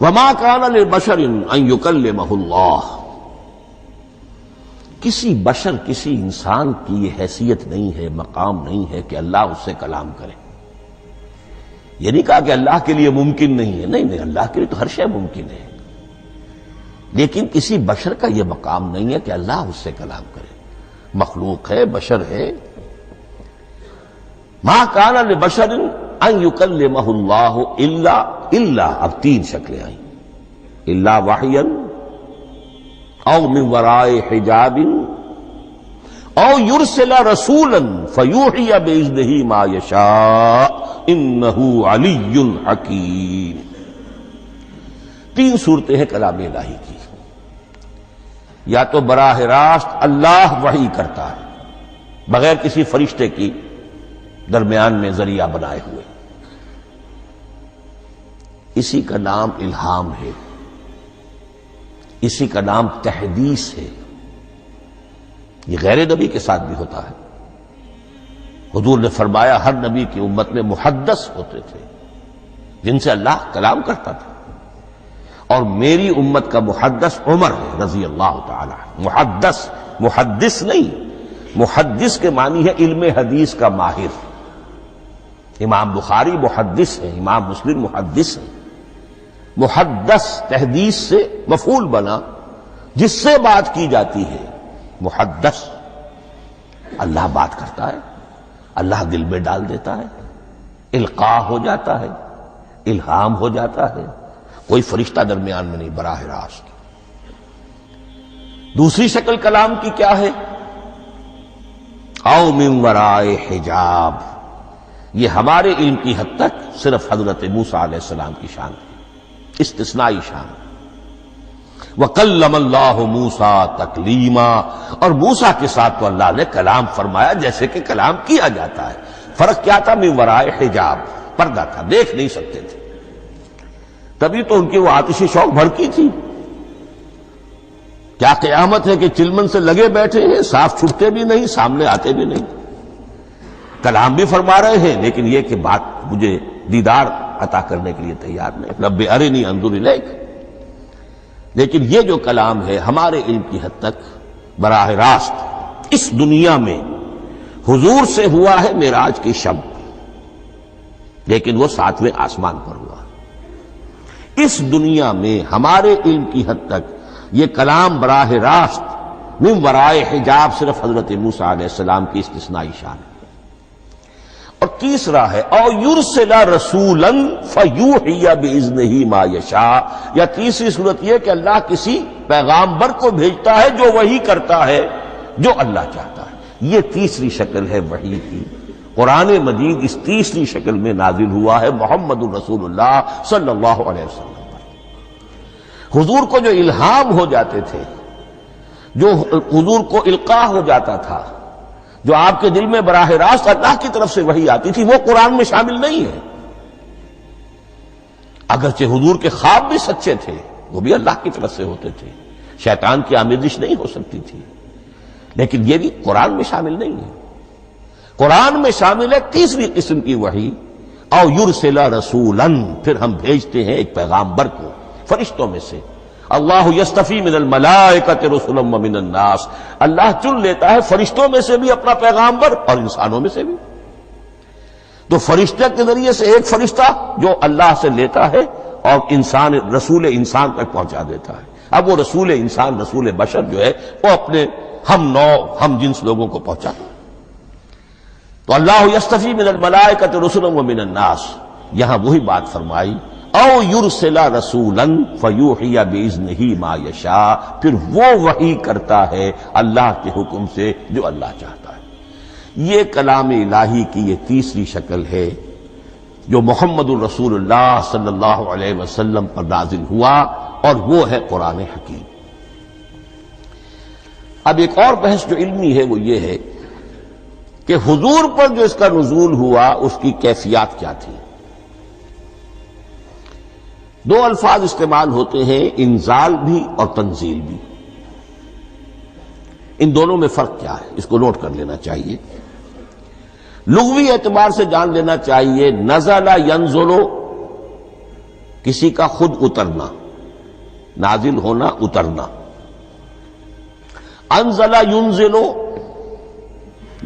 وما كان لبشر ان يكلمه اللہ، کسی بشر، کسی انسان کی یہ حیثیت نہیں ہے، مقام نہیں ہے کہ اللہ اس سے کلام کرے. یہ نہیں کہا کہ اللہ کے لیے ممکن نہیں ہے، نہیں، اللہ کے لیے تو ہر شے ممکن ہے، لیکن کسی بشر کا یہ مقام نہیں ہے کہ اللہ اس سے کلام کرے. مخلوق ہے، بشر ہے. ما کان لبشر ان یکلمہ اللہ الا اب 3 شکلیں آئیں، الا وحیا او من وراء حجاب او یرسل رسولا فیوحی باذنہ ما یشاء انہ علی حکیم. 3 صورتیں ہیں کلام الہی کی. یا تو براہ راست اللہ وحی کرتا ہے بغیر کسی فرشتے کی درمیان میں ذریعہ بنائے ہوئے، اسی کا نام الہام ہے، اسی کا نام تحدیث ہے۔ یہ غیر نبی کے ساتھ بھی ہوتا ہے۔ حضور نے فرمایا ہر نبی کی امت میں محدث ہوتے تھے جن سے اللہ کلام کرتا تھا، اور میری امت کا محدث عمر ہے رضی اللہ تعالی عنہ۔ محدث، محدث نہیں، محدث کے معنی ہے علم حدیث کا ماہر۔ امام بخاری محدث ہے، امام مسلم محدث ہے۔ محدث تحدیث سے مفعول بنا جس سے بات کی جاتی ہے، محدث۔ اللہ بات کرتا ہے، اللہ دل میں ڈال دیتا ہے، القاء ہو جاتا ہے، الہام ہو جاتا ہے، کوئی فرشتہ درمیان میں نہیں، براہ راست۔ دوسری شکل کلام کی کیا ہے؟ او من ورائے حجاب، یہ ہمارے علم کی حد تک صرف حضرت موسیٰ علیہ السلام کی شان ہے، استثنائی شان۔ وَكَلَّمَ اللَّهُ مُوسَىٰ تَكْلِيمًا، اور موسیٰ کے ساتھ تو اللہ نے کلام فرمایا جیسے کہ کلام کیا جاتا ہے۔ فرق کیا تھا؟ من ورائے حجاب، پردہ تھا، دیکھ نہیں سکتے تھے، تبھی تو ان کی وہ آتش شوق بھڑکی تھی۔ کیا قیامت ہے کہ چلمن سے لگے بیٹھے ہیں، صاف چھپتے بھی نہیں، سامنے آتے بھی نہیں، کلام بھی فرما رہے ہیں، لیکن یہ کہ بات مجھے دیدار عطا کرنے کے لیے تیار نہیں، رب ارنی انظر الیک۔ لیکن یہ جو کلام ہے ہمارے علم کی حد تک براہ راست اس دنیا میں حضور سے ہوا ہے معراج کی شب، لیکن وہ 7ویں آسمان پر ہوا۔ اس دنیا میں ہمارے علم کی حد تک یہ کلام براہ راست من ورائے حجاب صرف حضرت موسیٰ علیہ السلام کی استثنائی شان ہے۔ اور تیسرا ہے او یرسل رسولا فیوحی باذنہ ما یشاء، یا تیسری صورت یہ کہ اللہ کسی پیغامبر کو بھیجتا ہے جو وحی کرتا ہے جو اللہ چاہتا ہے۔ یہ تیسری شکل ہے وحی کی۔ قرآن مجید اس تیسری شکل میں نازل ہوا ہے محمد الرسول اللہ صلی اللہ علیہ وسلم پر۔ حضور کو جو الہام ہو جاتے تھے، جو حضور کو القاء ہو جاتا تھا، جو آپ کے دل میں براہ راست اللہ کی طرف سے وحی آتی تھی، وہ قرآن میں شامل نہیں ہے۔ اگرچہ حضور کے خواب بھی سچے تھے، وہ بھی اللہ کی طرف سے ہوتے تھے، شیطان کی آمیزش نہیں ہو سکتی تھی، لیکن یہ بھی قرآن میں شامل نہیں ہے۔ قرآن میں شامل ہے تیسری قسم کی وحی، او یرسل رسولا، پھر ہم بھیجتے ہیں ایک پیغامبر کو فرشتوں میں سے۔ اللہ یستفی من الملائکۃ رسلا ومن الناس، اللہ چن لیتا ہے فرشتوں میں سے بھی اپنا پیغامبر اور انسانوں میں سے بھی۔ تو فرشتے کے ذریعے سے ایک فرشتہ جو اللہ سے لیتا ہے اور انسان رسول انسان تک پہنچا دیتا ہے۔ اب وہ رسول انسان، رسول بشر جو ہے وہ اپنے ہم نوع ہم جنس لوگوں کو پہنچاتا ہے۔ تو اللہ یستفی من الملائکۃ رسلا ومن الناس، یہاں وہی بات فرمائی او یرسل رسولا فیوحی باذنہ ما یشاء، پھر وہ وحی کرتا ہے اللہ کے حکم سے جو اللہ چاہتا ہے۔ یہ کلام الہی کی یہ تیسری شکل ہے جو محمد الرسول اللہ صلی اللہ علیہ وسلم پر نازل ہوا، اور وہ ہے قرآن حکیم۔ اب ایک اور بحث جو علمی ہے وہ یہ ہے کہ حضور پر جو اس کا نزول ہوا اس کی کیفیات کیا تھی۔ دو الفاظ استعمال ہوتے ہیں، انزال بھی اور تنزیل بھی۔ ان دونوں میں فرق کیا ہے اس کو نوٹ کر لینا چاہیے۔ لغوی اعتبار سے جان لینا چاہیے، نزل ینزل کسی کا خود اترنا، نازل ہونا، اترنا۔ انزل ینزل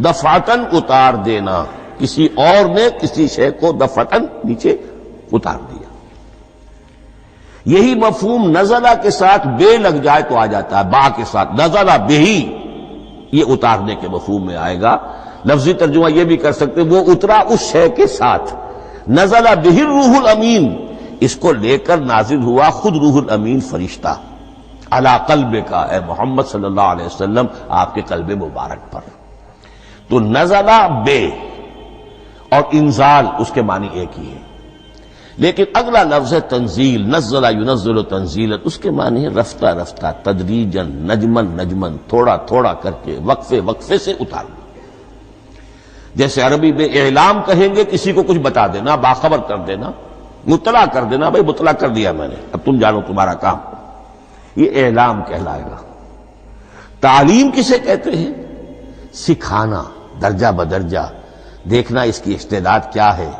دفعتن اتار دینا، کسی اور نے کسی شے کو دفعتن نیچے اتار دیا۔ یہی مفہوم نزلہ کے ساتھ بے لگ جائے تو آ جاتا ہے، با کے ساتھ نزلہ بہی، یہ اتارنے کے مفہوم میں آئے گا۔ لفظی ترجمہ یہ بھی کر سکتے وہ اترا اس شے کے ساتھ۔ نزل بہ الروح الامین، اس کو لے کر نازل ہوا خود روح الامین فرشتہ علی قلبک، اے محمد صلی اللہ علیہ وسلم آپ کے قلب مبارک پر۔ تو نزلہ بے اور انزال اس کے معنی ایک ہی ہے۔ لیکن اگلا لفظ ہے تنزیل، نزل ینزل تنزیلا، اس کے معنی ہے رفتہ رفتہ، تدریجاً، نجمن نجمن، تھوڑا تھوڑا کر کے، وقفے وقفے سے اتارنا۔ جیسے عربی میں اعلام کہیں گے، کسی کو کچھ بتا دینا، باخبر کر دینا، مطلع کر دینا، بھائی مطلع کر دیا میں نے، اب تم جانو تمہارا کام، یہ اعلام کہلائے گا۔ تعلیم کسے کہتے ہیں؟ سکھانا، درجہ بدرجہ، دیکھنا اس کی استعداد کیا ہے،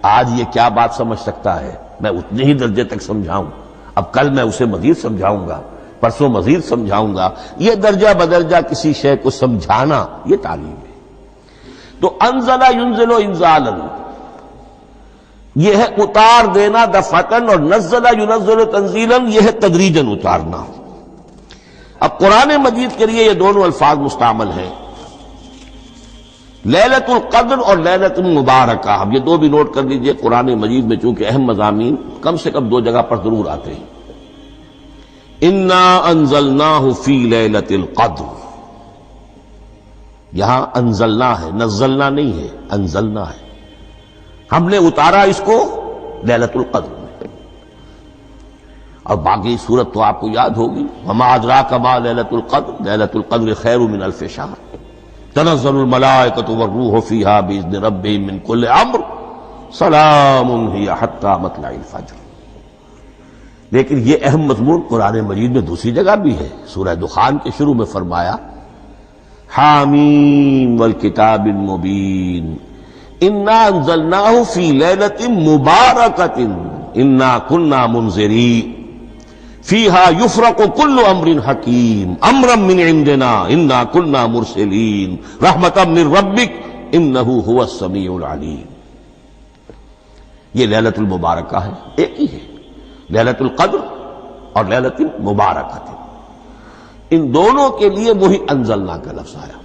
آج یہ کیا بات سمجھ سکتا ہے، میں اتنے ہی درجے تک سمجھاؤں، اب کل میں اسے مزید سمجھاؤں گا، پرسوں مزید سمجھاؤں گا، یہ درجہ بدرجہ کسی شے کو سمجھانا، یہ تعلیم ہے۔ تو انزل ینزل انزالا، یہ ہے اتار دینا دفعتاً، اور نزل ینزل تنزیلا، یہ ہے تدریجاً اتارنا۔ اب قرآن مجید کے لیے یہ دونوں الفاظ مستعمل ہیں، لیلۃ القدر اور لیلۃ المبارکہ۔ اب یہ دو بھی نوٹ کر لیجئے، قرآن مجید میں چونکہ اہم مضامین کم سے کم دو جگہ پر ضرور آتے ہیں۔ انا انزلناہ فی لیلۃ القدر، یہاں انزلنا ہے، نزلنا نہیں ہے، انزلنا ہے، ہم نے اتارا اس کو لیلۃ القدر میں۔ اور باقی صورت تو آپ کو یاد ہوگی، وما ادراک ما لیلۃ القدر، لیلۃ القدر خیر من الف شہر، تنزل الملائکۃ والروح فیہا باذن ربہم من کل امر، سلام ہی حتی مطلع الفجر۔ لیکن یہ اہم مضمون قرآن مجید میں دوسری جگہ بھی ہے، سورہ دخان کے شروع میں فرمایا حامیم والکتاب المبین انا انزلناہ فی لیلۃ مبارکۃ انا کنا منذرین فیہا یفرق کل امر حکیم امرا من عندنا انا کنا مرسلین رحمتا من ربک انہ هو السمیع العلیم۔ یہ لیلۃ المبارکہ ہے، ایک ہی ہے، لیلۃ القدر اور لیلۃ المبارکہ، ان دونوں کے لیے وہی انزلنا کا لفظ آیا۔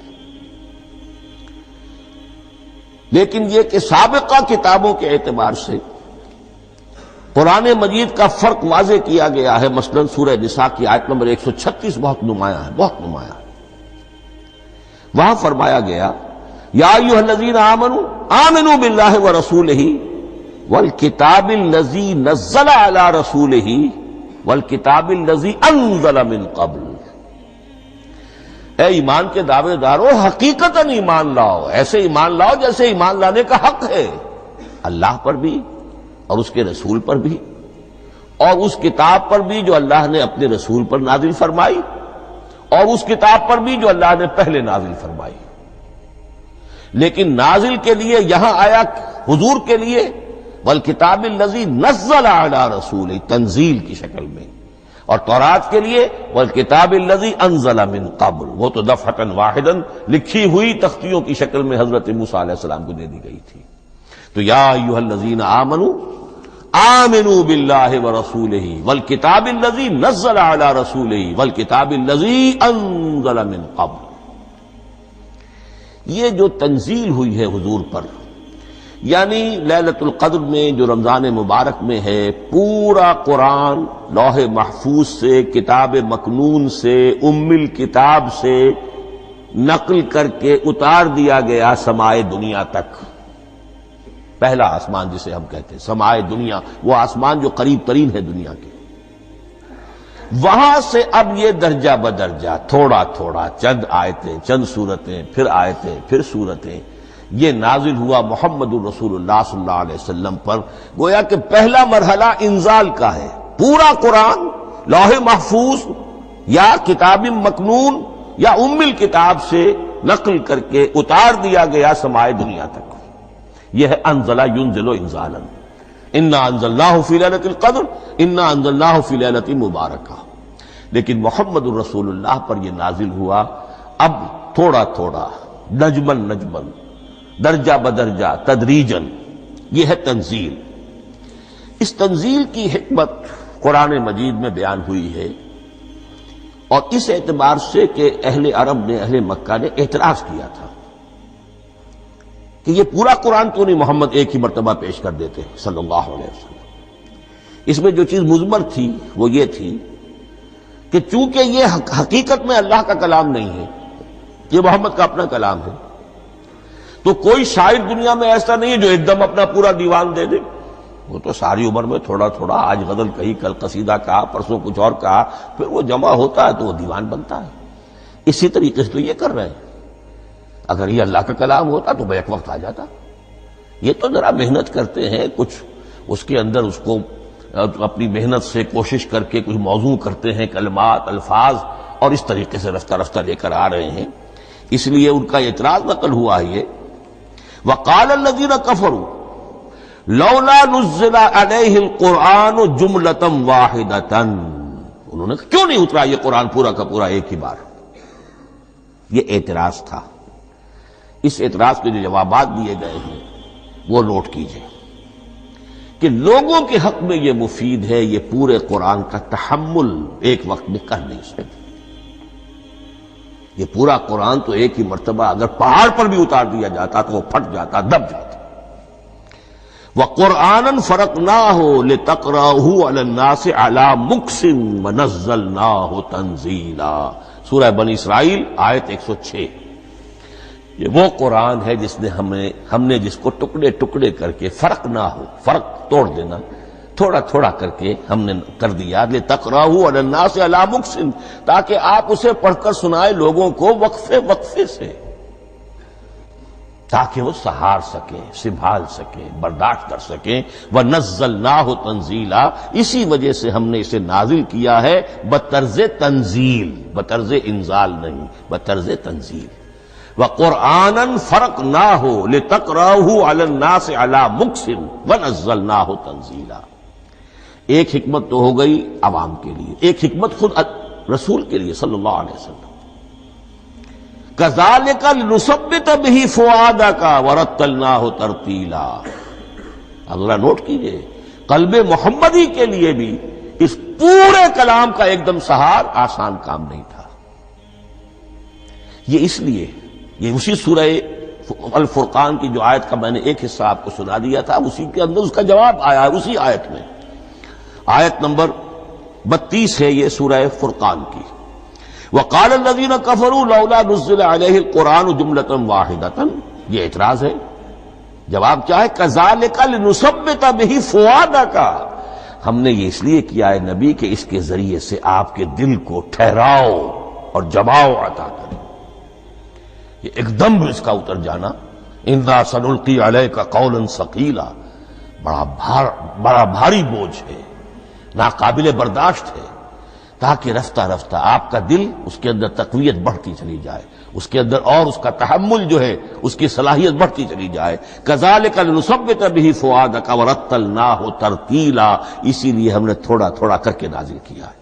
لیکن یہ کہ سابقہ کتابوں کے اعتبار سے قرآن مجید کا فرق واضح کیا گیا ہے، مثلا سورہ نساء کی آیت نمبر 136 بہت نمایاں ہے، بہت نمایاں ہے۔ وہاں فرمایا گیا یا ایھا الذین آمنوا آمنوا باللہ ورسولہ والکتاب الذی نزل علی رسولہ والکتاب الذی انزل من قبل۔ اے ایمان کے دعوے دارو، حقیقتاً ایمان لاؤ، ایسے ایمان لاؤ جیسے ایمان لانے کا حق ہے، اللہ پر بھی اور اس کے رسول پر بھی، اور اس کتاب پر بھی جو اللہ نے اپنے رسول پر نازل فرمائی، اور اس کتاب پر بھی جو اللہ نے پہلے نازل فرمائی۔ لیکن نازل کے لیے یہاں آیا حضور کے لیے والکتاب الذی نزل علی رسولہ، تنزیل کی شکل میں، اور تورات کے لیے والکتاب الذی انزل من قبل، وہ تو دفعۃ واحداً لکھی ہوئی تختیوں کی شکل میں حضرت موسیٰ علیہ السلام کو دے دی گئی تھی۔ تو یا ایھا الذین آمنوا آمنوا باللہ ورسولہ والکتاب الذی نزل علی رسولہ والکتاب الذی انزل من قبل۔ یہ جو تنزیل ہوئی ہے حضور پر، یعنی لیلۃ القدر میں جو رمضان مبارک میں ہے، پورا قرآن لوح محفوظ سے، کتاب مکنون سے، ام الکتاب سے نقل کر کے اتار دیا گیا سمائے دنیا تک۔ پہلا آسمان جسے ہم کہتے ہیں سمائے دنیا، وہ آسمان جو قریب ترین ہے دنیا کے، وہاں سے اب یہ درجہ بدرجہ، تھوڑا تھوڑا، چند آیتیں، چند سورتیں، پھر آیتیں، پھر سورتیں، یہ نازل ہوا محمد الرسول اللہ صلی اللہ علیہ وسلم پر۔ گویا کہ پہلا مرحلہ انزال کا ہے، پورا قرآن لوح محفوظ یا کتاب مکنون یا ام الکتاب سے نقل کر کے اتار دیا گیا سمائے دنیا تک۔ یہ ہے انزل ینزل انزالا، انا انزلناہ فی لیلۃ القدر انا انزلناہ فی لیلۃ مبارکہ۔ لیکن محمد الرسول اللہ پر یہ نازل ہوا اب تھوڑا تھوڑا، نجمن نجمن، درجہ بدرجہ، تدریجاً، یہ ہے تنزیل۔ اس تنزیل کی حکمت قرآن مجید میں بیان ہوئی ہے، اور اس اعتبار سے کہ اہل عرب نے، اہل مکہ نے اعتراض کیا تھا کہ یہ پورا قرآن تو نہیں محمد ایک ہی مرتبہ پیش کر دیتے صلی اللہ علیہ وسلم۔ اس میں جو چیز مضمر تھی وہ یہ تھی کہ چونکہ یہ حقیقت میں اللہ کا کلام نہیں ہے، یہ محمد کا اپنا کلام ہے، تو کوئی شاعر دنیا میں ایسا نہیں ہے جو ایک دم اپنا پورا دیوان دے دے، وہ تو ساری عمر میں تھوڑا تھوڑا، آج غزل کہی، کل قصیدہ کہا، پرسوں کچھ اور کہا، پھر وہ جمع ہوتا ہے تو وہ دیوان بنتا ہے۔ اسی طریقے سے تو یہ کر رہے ہیں۔ اگر یہ اللہ کا کلام ہوتا تو بیک وقت آ جاتا۔ یہ تو ذرا محنت کرتے ہیں، کچھ اس کے اندر اس کو اپنی محنت سے کوشش کر کے کچھ موضوع کرتے ہیں، کلمات، الفاظ، اور اس طریقے سے رفتہ رفتہ لے کر آ رہے ہیں۔ اس لیے ان کا اعتراض نقل ہوا ہے، وقال الذين كفروا لولا نزل عليه القرآن جملة واحدة، انہوں نے کیوں نہیں اترا یہ قرآن پورا کا پورا ایک ہی بار؟ یہ اعتراض تھا۔ اس اعتراض کے جو جوابات دیے گئے ہیں وہ نوٹ کیجئے کہ لوگوں کے حق میں یہ مفید ہے، یہ پورے قرآن کا تحمل ایک وقت میں کر نہیں سکتے۔ یہ پورا قرآن تو ایک ہی مرتبہ اگر پہاڑ پر بھی اتار دیا جاتا تو وہ پھٹ جاتا، دب جاتا۔ وَقُرْآنًا فَرَقْنَاهُ لِتَقْرَأَهُ عَلَى النَّاسِ عَلَى مُكْثٍ وَنَزَّلْنَاهُ تَنزِيلًا، سورہ بنی اسرائیل آیت 106۔ یہ وہ قرآن ہے جس نے ہم نے جس کو ٹکڑے ٹکڑے کر کے، فرق نہ ہو، فرق توڑ دینا، تھوڑا تھوڑا کر کے ہم نے کر دیا، لِتَقْرَأَهُ عَلَى النَّاسِ عَلَى مُكْثٍ، تاکہ آپ اسے پڑھ کر سنائے لوگوں کو وقفے وقفے سے، تاکہ وہ سہار سکیں، سنبھال سکیں، برداشت کر سکیں۔ وَنَزَّلْنَاهُ تَنزِيلًا، اسی وجہ سے ہم نے اسے نازل کیا ہے بطرز تنزیل، بطرز انزال نہیں، بطرز تنزیل۔ وَقُرْآنًا فَرَقْنَاهُ لِتَقْرَأَهُ عَلَى النَّاسِ عَلَى مُكْثٍ وَنَزَّلْنَاهُ تَنزِيلًا۔ ایک حکمت تو ہو گئی عوام کے لیے، ایک حکمت خود رسول کے لیے صلی اللہ علیہ وسلم۔ كَذَلِكَ لِنُثَبِّتَ بِهِ فُؤَادَكَ وَرَتَّلْنَاهُ تَرْتِيلًا۔ اب ذرا نوٹ کیجئے، قلب محمدی کے لیے بھی اس پورے کلام کا ایک دم سہار آسان کام نہیں تھا۔ یہ اس لیے، یہ اسی سورہ الفرقان کی جو آیت کا میں نے ایک حصہ آپ کو سنا دیا تھا، اسی کے اندر اس کا جواب آیا ہے، اسی آیت میں، آیت نمبر 32 ہے یہ سورہ فرقان کی۔ وقال الذين كفروا لولا نزل عليه القرآن جملة واحدة، یہ اعتراض ہے۔ جواب کیا ہے؟ كذلك لنثبت به فؤادك، ہم نے یہ اس لیے کیا ہے نبی کہ اس کے ذریعے سے آپ کے دل کو ٹھہراؤ اور جماؤ عطا کرے۔ یہ ایک دم اس کا اتر جانا، اِنَّا سَنُلْقِي عَلَيْكَ قَوْلًا ثَقِيلًا، بڑا بھاری بوجھ ہے، ناقابل برداشت ہے، تاکہ رفتہ رفتہ آپ کا دل، اس کے اندر تقویت بڑھتی چلی جائے، اس کے اندر اور اس کا تحمل جو ہے، اس کی صلاحیت بڑھتی چلی جائے۔ كَذَلِكَ لِنُثَبِّتَ بِهِ فُؤَادَكَ وَرَتَّلْنَاهُ تَرْتِيلًا، اسی لیے ہم نے تھوڑا تھوڑا کر کے نازل کیا ہے۔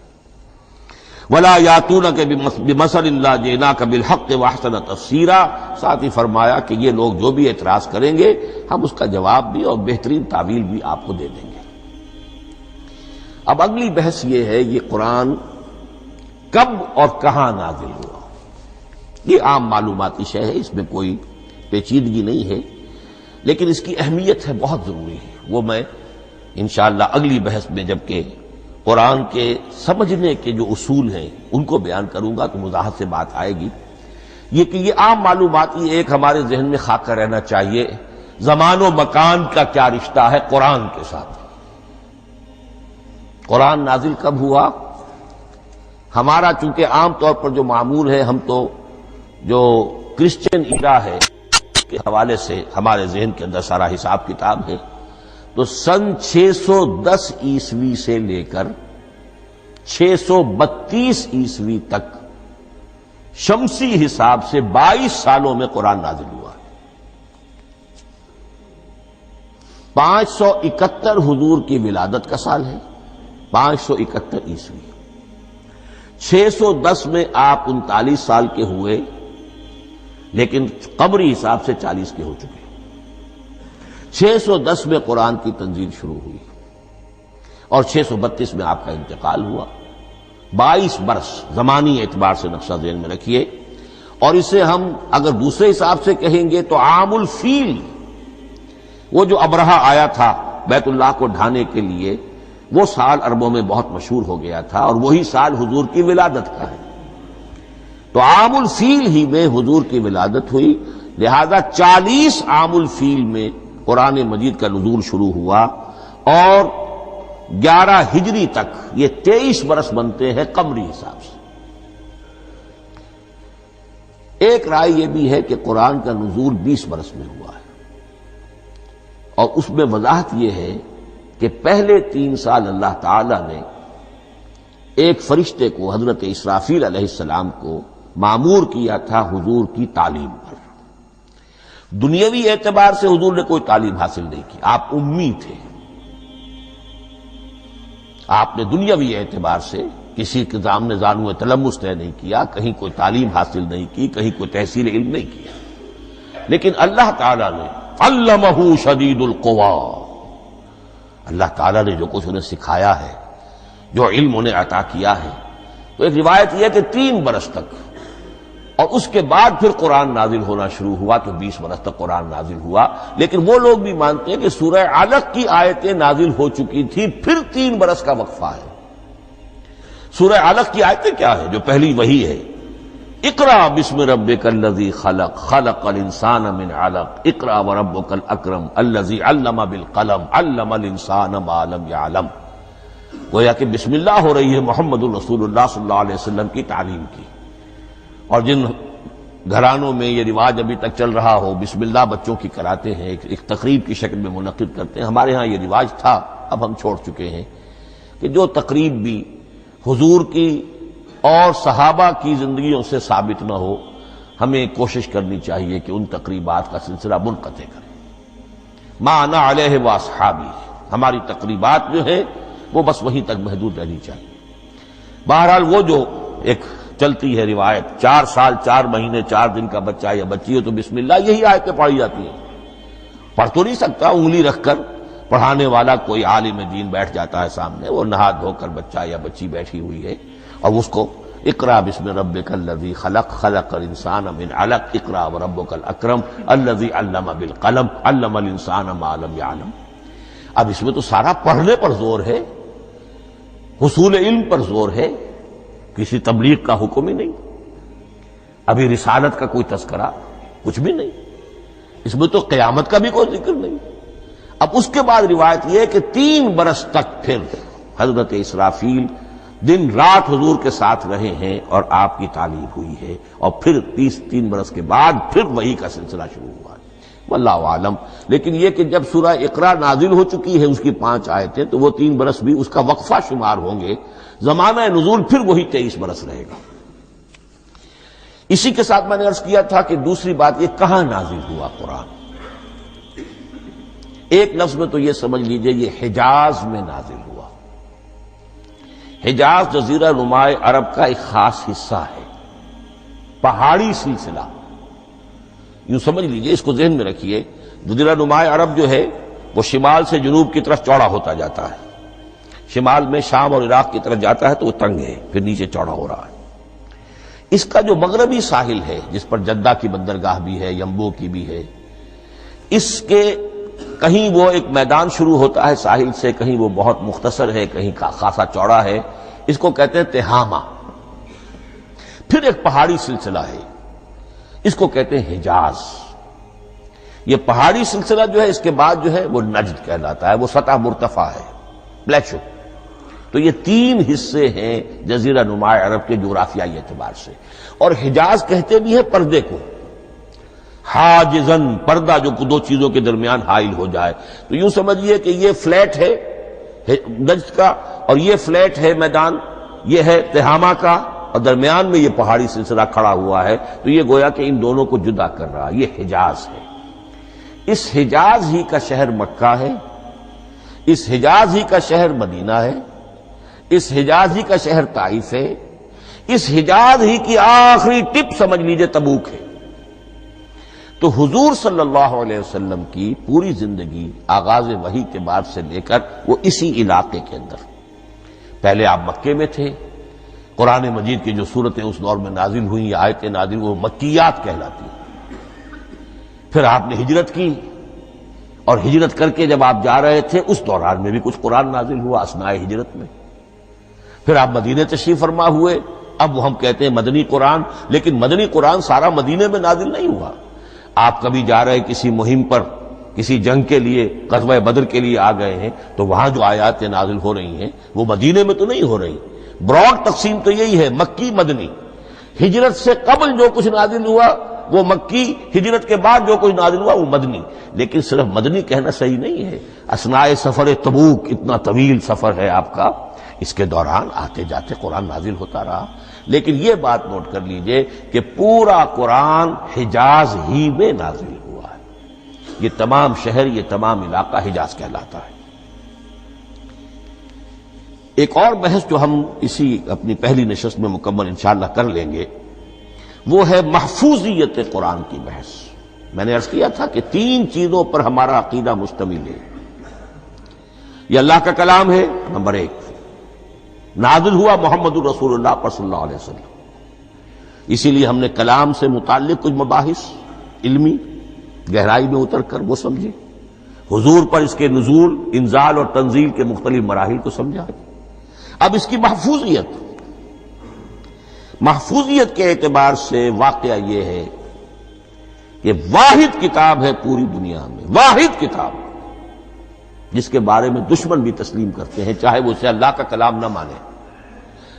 وَلَا يَأْتُونَكَ بِمَثَلٍ لَّا جِئْنَاكَ بِالْحَقِّ وَأَحْسَنَ تَفْسِيرًا، ساتھ ہی فرمایا کہ یہ لوگ جو بھی اعتراض کریں گے ہم اس کا جواب بھی اور بہترین تعویل بھی آپ کو دے دیں گے۔ اب اگلی بحث یہ ہے، یہ قرآن کب اور کہاں نازل ہوا؟ یہ عام معلوماتی شے ہے، اس میں کوئی پیچیدگی نہیں ہے، لیکن اس کی اہمیت ہے، بہت ضروری ہے۔ وہ میں انشاءاللہ اگلی بحث میں جبکہ قرآن کے سمجھنے کے جو اصول ہیں ان کو بیان کروں گا تو وضاحت سے بات آئے گی۔ یہ کہ یہ عام معلوماتی ایک ہمارے ذہن میں خاکہ رہنا چاہیے، زمان و مکان کا کیا رشتہ ہے قرآن کے ساتھ۔ قرآن نازل کب ہوا؟ ہمارا چونکہ عام طور پر جو معمول ہے، ہم تو جو کرسچن ایرا ہے کے حوالے سے ہمارے ذہن کے اندر سارا حساب کتاب ہے، تو سن 610 عیسوی سے لے کر 632 عیسوی تک شمسی حساب سے 22 سالوں میں قرآن نازل ہوا ہے۔ 571 حضور کی ولادت کا سال ہے، 571 عیسوی۔ 610 میں آپ 39 سال کے ہوئے، لیکن قمری حساب سے 40 کے ہو چکے۔ 610 میں قرآن کی تنزیل شروع ہوئی اور 632 میں آپ کا انتقال ہوا۔ 22 برس زمانی اعتبار سے نقشہ ذہن میں رکھیے، اور اسے ہم اگر دوسرے حساب سے کہیں گے تو عام الفیل، وہ جو ابرہہ آیا تھا بیت اللہ کو ڈھانے کے لیے، وہ سال عربوں میں بہت مشہور ہو گیا تھا، اور وہی سال حضور کی ولادت کا ہے۔ تو عام الفیل ہی میں حضور کی ولادت ہوئی، لہذا 40 عام الفیل میں قرآن مجید کا نزول شروع ہوا، اور 11 ہجری تک یہ 23 برس بنتے ہیں قمری حساب سے۔ ایک رائے یہ بھی ہے کہ قرآن کا نزول 20 برس میں ہوا ہے، اور اس میں وضاحت یہ ہے کہ پہلے 3 سال اللہ تعالی نے ایک فرشتے کو، حضرت اسرافیل علیہ السلام کو مامور کیا تھا حضور کی تعلیم پر۔ دنیاوی اعتبار سے حضور نے کوئی تعلیم حاصل نہیں کی، آپ امی تھے، آپ نے دنیاوی اعتبار سے کسی کے سامنے زانو تلمس طے نہیں کیا، کہیں کوئی تعلیم حاصل نہیں کی، کہیں کوئی تحصیل علم نہیں کیا، لیکن اللہ تعالیٰ نے علمہ شدید القوا، اللہ تعالیٰ نے جو کچھ انہیں سکھایا ہے، جو علم انہیں عطا کیا ہے، تو ایک روایت یہ ہے کہ 3 برس تک، اور اس کے بعد پھر قرآن نازل ہونا شروع ہوا تو 20 برس تک قرآن نازل ہوا۔ لیکن وہ لوگ بھی مانتے ہیں کہ سورہ علق کی آیتیں نازل ہو چکی تھی، پھر 3 برس کا وقفہ ہے۔ سورہ علق کی آیتیں کیا ہے؟ جو پہلی وحی ہے، اقرأ بسم ربک الذی خلق، خلق الانسان من علق، اقرأ وربک الاکرم الذی علم بالقلم، علم الانسان ما لم یعلم۔ گویا کہ بسم اللہ ہو رہی ہے محمد الرسول اللہ صلی اللہ علیہ وسلم کی تعلیم کی، اور جن گھرانوں میں یہ رواج ابھی تک چل رہا ہو، بسم اللہ بچوں کی کراتے ہیں، ایک تقریب کی شکل میں منعقد کرتے ہیں، ہمارے ہاں یہ رواج تھا، اب ہم چھوڑ چکے ہیں، کہ جو تقریب بھی حضور کی اور صحابہ کی زندگیوں سے ثابت نہ ہو، ہمیں کوشش کرنی چاہیے کہ ان تقریبات کا سلسلہ منقطع کریں۔ ما انا علیہ واصحابی، ہماری تقریبات جو ہیں وہ بس وہیں تک محدود رہنی چاہیے۔ بہرحال وہ جو ایک چلتی ہے روایت، 4 سال 4 مہینے 4 دن کا بچہ یا بچی ہو تو بسم اللہ یہی آیتیں پڑھی جاتی ہیں، پڑھ تو نہیں سکتا، انگلی رکھ کر پڑھانے والا کوئی عالم دین بیٹھ جاتا ہے سامنے، وہ نہا دھو کر بچہ یا بچی بیٹھی ہوئی ہے، اور اس کو اقرأ بسم ربک الذی خلق، خلق الانسان من علق، اقرأ وربک الاکرم الذی علم بالقلم، علم الانسان ما لم یعلم۔ اب اس میں تو سارا پڑھنے پر زور ہے، حصول علم پر زور ہے، کسی تبلیغ کا حکم ہی نہیں، ابھی رسالت کا کوئی تذکرہ کچھ بھی نہیں، اس میں تو قیامت کا بھی کوئی ذکر نہیں۔ اب اس کے بعد روایت یہ ہے کہ 3 برس تک پھر حضرت اسرافیل دن رات حضور کے ساتھ رہے ہیں اور آپ کی تعلیم ہوئی ہے، اور پھر 3 برس کے بعد پھر وحی کا سلسلہ شروع ہوا ہے، واللہ عالم۔ لیکن یہ کہ جب سورہ اقرا نازل ہو چکی ہے اس کی 5 آیتیں، تو وہ 3 برس بھی اس کا وقفہ شمار ہوں گے، زمانہ نزول پھر وہی 23 برس رہے گا۔ اسی کے ساتھ میں نے عرض کیا تھا کہ دوسری بات یہ کہاں نازل ہوا قرآن، ایک لفظ میں تو یہ سمجھ لیجئے یہ حجاز میں نازل ہوا۔ حجاز جزیرہ نمائے عرب کا ایک خاص حصہ ہے، پہاڑی سلسلہ، یوں سمجھ لیجئے، اس کو ذہن میں رکھیے، جزیرہ نمائے عرب جو ہے وہ شمال سے جنوب کی طرف چوڑا ہوتا جاتا ہے، شمال میں شام اور عراق کی طرف جاتا ہے تو وہ تنگ ہے، پھر نیچے چوڑا ہو رہا ہے۔ اس کا جو مغربی ساحل ہے جس پر جدہ کی بندرگاہ بھی ہے، یمبو کی بھی ہے، اس کے کہیں وہ ایک میدان شروع ہوتا ہے ساحل سے، کہیں وہ بہت مختصر ہے، کہیں خاصا چوڑا ہے، اس کو کہتے ہیں تہامہ۔ پھر ایک پہاڑی سلسلہ ہے، اس کو کہتے ہیں حجاز۔ یہ پہاڑی سلسلہ جو ہے اس کے بعد جو ہے وہ نجد کہلاتا ہے، وہ سطح مرتفع ہے، پلیٹو۔ تو یہ 3 حصے ہیں جزیرہ نمائے عرب کے جغرافیائی اعتبار سے، اور حجاز کہتے بھی ہیں پردے کو، حاجزن، پردہ جو 2 چیزوں کے درمیان حائل ہو جائے۔ تو یوں سمجھیے کہ یہ فلیٹ ہے نجد کا، اور یہ فلیٹ ہے میدان، یہ ہے تہامہ کا، اور درمیان میں یہ پہاڑی سلسلہ کھڑا ہوا ہے، تو یہ گویا کہ ان دونوں کو جدا کر رہا، یہ حجاز ہے۔ اس حجاز ہی کا شہر مکہ ہے، اس حجاز ہی کا شہر مدینہ ہے، اس حجاز ہی کا شہر طائف ہے، اس حجاز ہی کی آخری ٹپ سمجھ لیجئے تبوک ہے۔ تو حضور صلی اللہ علیہ وسلم کی پوری زندگی آغاز وحی کے بعد سے لے کر وہ اسی علاقے کے اندر، پہلے آپ مکے میں تھے، قرآن مجید کی جو صورتیں اس دور میں نازل ہوئیں یا آیتیں نازل وہ مکیات کہلاتی ہیں۔ پھر آپ نے ہجرت کی، اور ہجرت کر کے جب آپ جا رہے تھے اس دوران میں بھی کچھ قرآن نازل ہوا اثناء ہجرت میں۔ پھر آپ مدینے تشریف فرما ہوئے، اب وہ ہم کہتے ہیں مدنی قرآن، لیکن مدنی قرآن سارا مدینے میں نازل نہیں ہوا۔ آپ کبھی جا رہے کسی مہم پر، کسی جنگ کے لیے، غزوہ بدر کے لیے آ گئے ہیں، تو وہاں جو آیات نازل ہو رہی ہیں وہ مدینے میں تو نہیں ہو رہی. براڈ تقسیم تو یہی ہے، مکی مدنی. ہجرت سے قبل جو کچھ نازل ہوا وہ مکی، ہجرت کے بعد جو کچھ نازل ہوا وہ مدنی. لیکن صرف مدنی کہنا صحیح نہیں ہے. اثناء سفر تبوک، اتنا طویل سفر ہے آپ کا، اس کے دوران آتے جاتے قرآن نازل ہوتا رہا. لیکن یہ بات نوٹ کر لیجئے کہ پورا قرآن حجاز ہی میں نازل ہوا ہے. یہ تمام شہر، یہ تمام علاقہ حجاز کہلاتا ہے. ایک اور بحث جو ہم اسی اپنی پہلی نشست میں مکمل انشاءاللہ کر لیں گے وہ ہے محفوظیت قرآن کی بحث. میں نے عرض کیا تھا کہ 3 چیزوں پر ہمارا عقیدہ مشتمل ہے. یہ اللہ کا کلام ہے، نمبر 1. نازل ہوا محمد الرسول اللہ پر صلی اللہ علیہ وسلم. اسی لیے ہم نے کلام سے متعلق کچھ مباحث علمی گہرائی میں اتر کر وہ سمجھے. حضور پر اس کے نزول، انزال اور تنزیل کے مختلف مراحل کو سمجھا. اب اس کی محفوظیت کے اعتبار سے واقعہ یہ ہے کہ واحد کتاب ہے پوری دنیا میں، واحد کتاب جس کے بارے میں دشمن بھی تسلیم کرتے ہیں، چاہے وہ اسے اللہ کا کلام نہ مانے،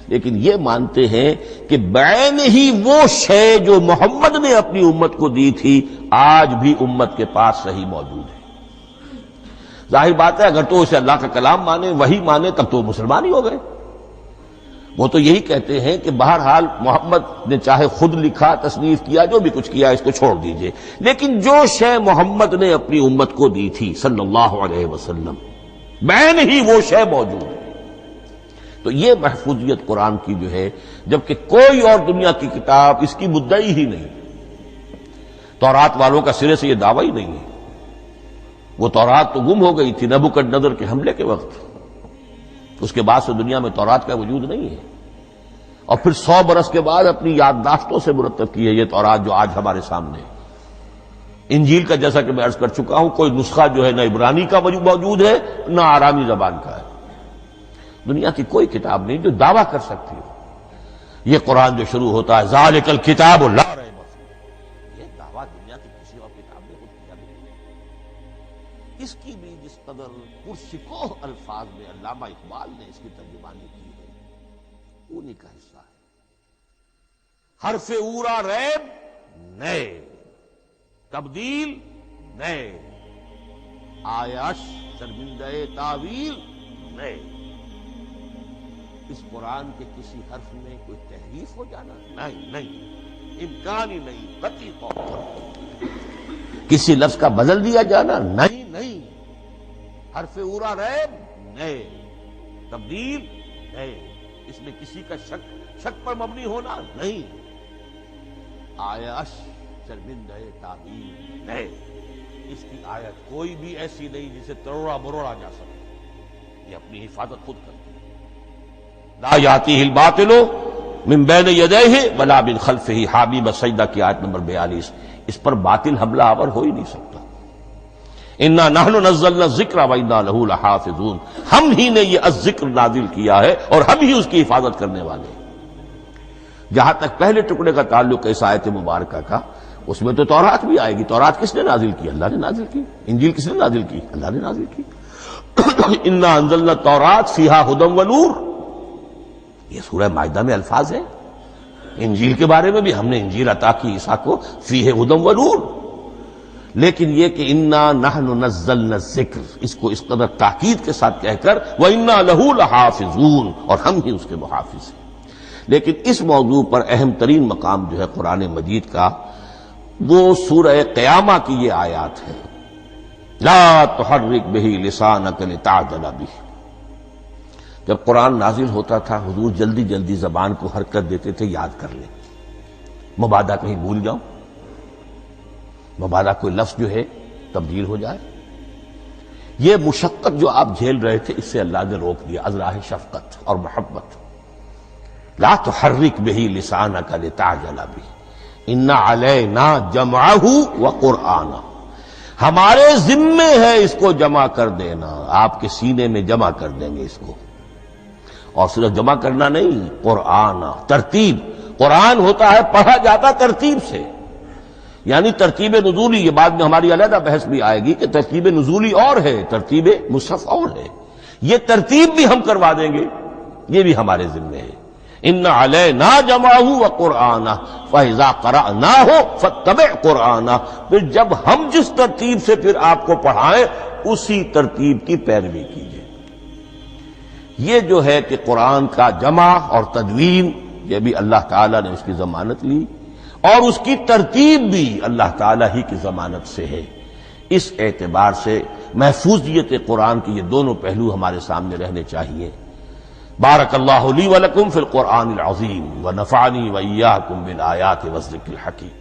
لیکن یہ مانتے ہیں کہ بعین ہی وہ شے جو محمد نے اپنی امت کو دی تھی آج بھی امت کے پاس صحیح موجود ہے. ظاہر بات ہے اگر تو اسے اللہ کا کلام مانے، وہی مانے، تب تو مسلمان ہی ہو گئے. وہ تو یہی کہتے ہیں کہ بہرحال محمد نے چاہے خود لکھا، تصنیف کیا، جو بھی کچھ کیا اس کو چھوڑ دیجئے، لیکن جو شے محمد نے اپنی امت کو دی تھی صلی اللہ علیہ وسلم بعین ہی وہ شے موجود ہے. تو یہ محفوظیت قرآن کی جو ہے، جبکہ کوئی اور دنیا کی کتاب اس کی مدعی ہی نہیں. تورات والوں کا سرے سے یہ دعویٰ ہی نہیں ہے. وہ تورات تو گم ہو گئی تھی نبوکدنضر کے حملے کے وقت. اس کے بعد سے دنیا میں تورات کا وجود نہیں ہے. اور پھر 100 برس کے بعد اپنی یادداشتوں سے مرتب کی ہے یہ تورات جو آج ہمارے سامنے ہے. انجیل کا جیسا کہ میں عرض کر چکا ہوں کوئی نسخہ جو ہے نہ عبرانی کا موجود ہے نہ آرامی زبان کا ہے. دنیا کی کوئی کتاب نہیں جو دعویٰ کر سکتی ہو. یہ قرآن جو شروع ہوتا ہے ذالک الکتاب لا ریب فیہ، یہ دعویٰ دنیا کی کسی اور کتاب نے خود کیا نہیں. اس کی بھی جس قدر پرشکوہ الفاظ میں علامہ اقبال نے اس کی ترجمانی کی ہے انہی کا حصہ ہے. حرف اورا ریب نئے، تبدیل نئے، آیش شرمندہ تعویل نئے. اس قرآن کے کسی حرف میں کوئی تحریف ہو جانا نہیں، امکان ہی نہیں. قطعی طور پر کسی لفظ کا بدل دیا جانا نہیں. حرف اورا ریب نئے، تبدیل نئے، اس میں کسی کا شک پر مبنی ہونا نہیں. آیش شرمندہ تعبیر نئے. اس کی آیت کوئی بھی ایسی نہیں جسے تروڑا مروڑا جا سکے. یہ اپنی حفاظت خود کرتی ہے. لا یاتیہ الباطل من بین یدیہ ولا من خلفہ، حامیم السجدہ کی آیت نمبر 42. اس پر باطل حملہ آور ہو ہی نہیں سکتا. انا نحن نزلنا الذکر وانا لہ لحافظون، ہم ہی نے یہ الذکر نازل کیا ہے اور ہم ہی اس کی حفاظت کرنے والے ہیں. جہاں تک پہلے ٹکڑے کا تعلق ہے اس آیت مبارکہ کا، اس میں تو تورات بھی آئے گی. تورات کس نے نازل کی؟ اللہ نے نازل کی. انجیل کس نے نازل کی؟ اللہ نے نازل کی. انا انزلنا التوراۃ فیہا ھدی ونور، یہ سورہ مائدہ میں الفاظ ہیں. انجیل کے بارے میں بھی ہم نے انجیل عطا کی عیسیٰ کو، فیہ ھدی ونور. لیکن یہ کہ انا نحن نزلنا الذکر، اس کو اس قدر تاکید کے ساتھ کہہ کر وَإِنَّا لَهُ لَحَافِظُونَ، اور ہم ہی اس کے محافظ ہیں. لیکن اس موضوع پر اہم ترین مقام جو ہے قرآن مجید کا وہ سورہ قیامہ کی یہ آیات ہے. لا تحرک بہ لسانک لتعجل بہ. جب قرآن نازل ہوتا تھا حضور جلدی جلدی زبان کو حرکت دیتے تھے، یاد کر لیں، مبادا کہیں بھول جاؤں، مبادا کوئی لفظ جو ہے تبدیل ہو جائے. یہ مشقت جو آپ جھیل رہے تھے اس سے اللہ نے روک دیا از راہ شفقت اور محبت. لا تحرک بہ لسانک لتعجل بہ ان علینا جمعہ وقرآنہ، ہمارے ذمے ہے اس کو جمع کر دینا، آپ کے سینے میں جمع کر دیں گے اس کو. اور صرف جمع کرنا نہیں، قرآن ترتیب. قرآن ہوتا ہے پڑھا جاتا ترتیب سے. یعنی ترتیب نزولی، یہ بعد میں ہماری علیحدہ بحث بھی آئے گی کہ ترتیب نزولی اور ہے، ترتیب مصحف اور ہے، یہ ترتیب بھی ہم کروا دیں گے، یہ بھی ہمارے ذمہ ہے۔ ان علینا جمعہ وقرآنہ فاذا قرأناہ فاتبع قرآنہ، پھر جب ہم جس ترتیب سے پھر آپ کو پڑھائیں اسی ترتیب کی پیروی کیجیے۔ یہ جو ہے کہ قرآن کا جمع اور تدوین، یہ بھی اللہ تعالیٰ نے اس کی ضمانت لی، اور اس کی ترتیب بھی اللہ تعالیٰ ہی کی ضمانت سے ہے۔ اس اعتبار سے محفوظیت قرآن کے یہ دونوں پہلو ہمارے سامنے رہنے چاہیے۔ بارک اللہ لی ولکم فی القرآن العظیم ونفعنی وإیاکم بالآیات والذکر الحکیم۔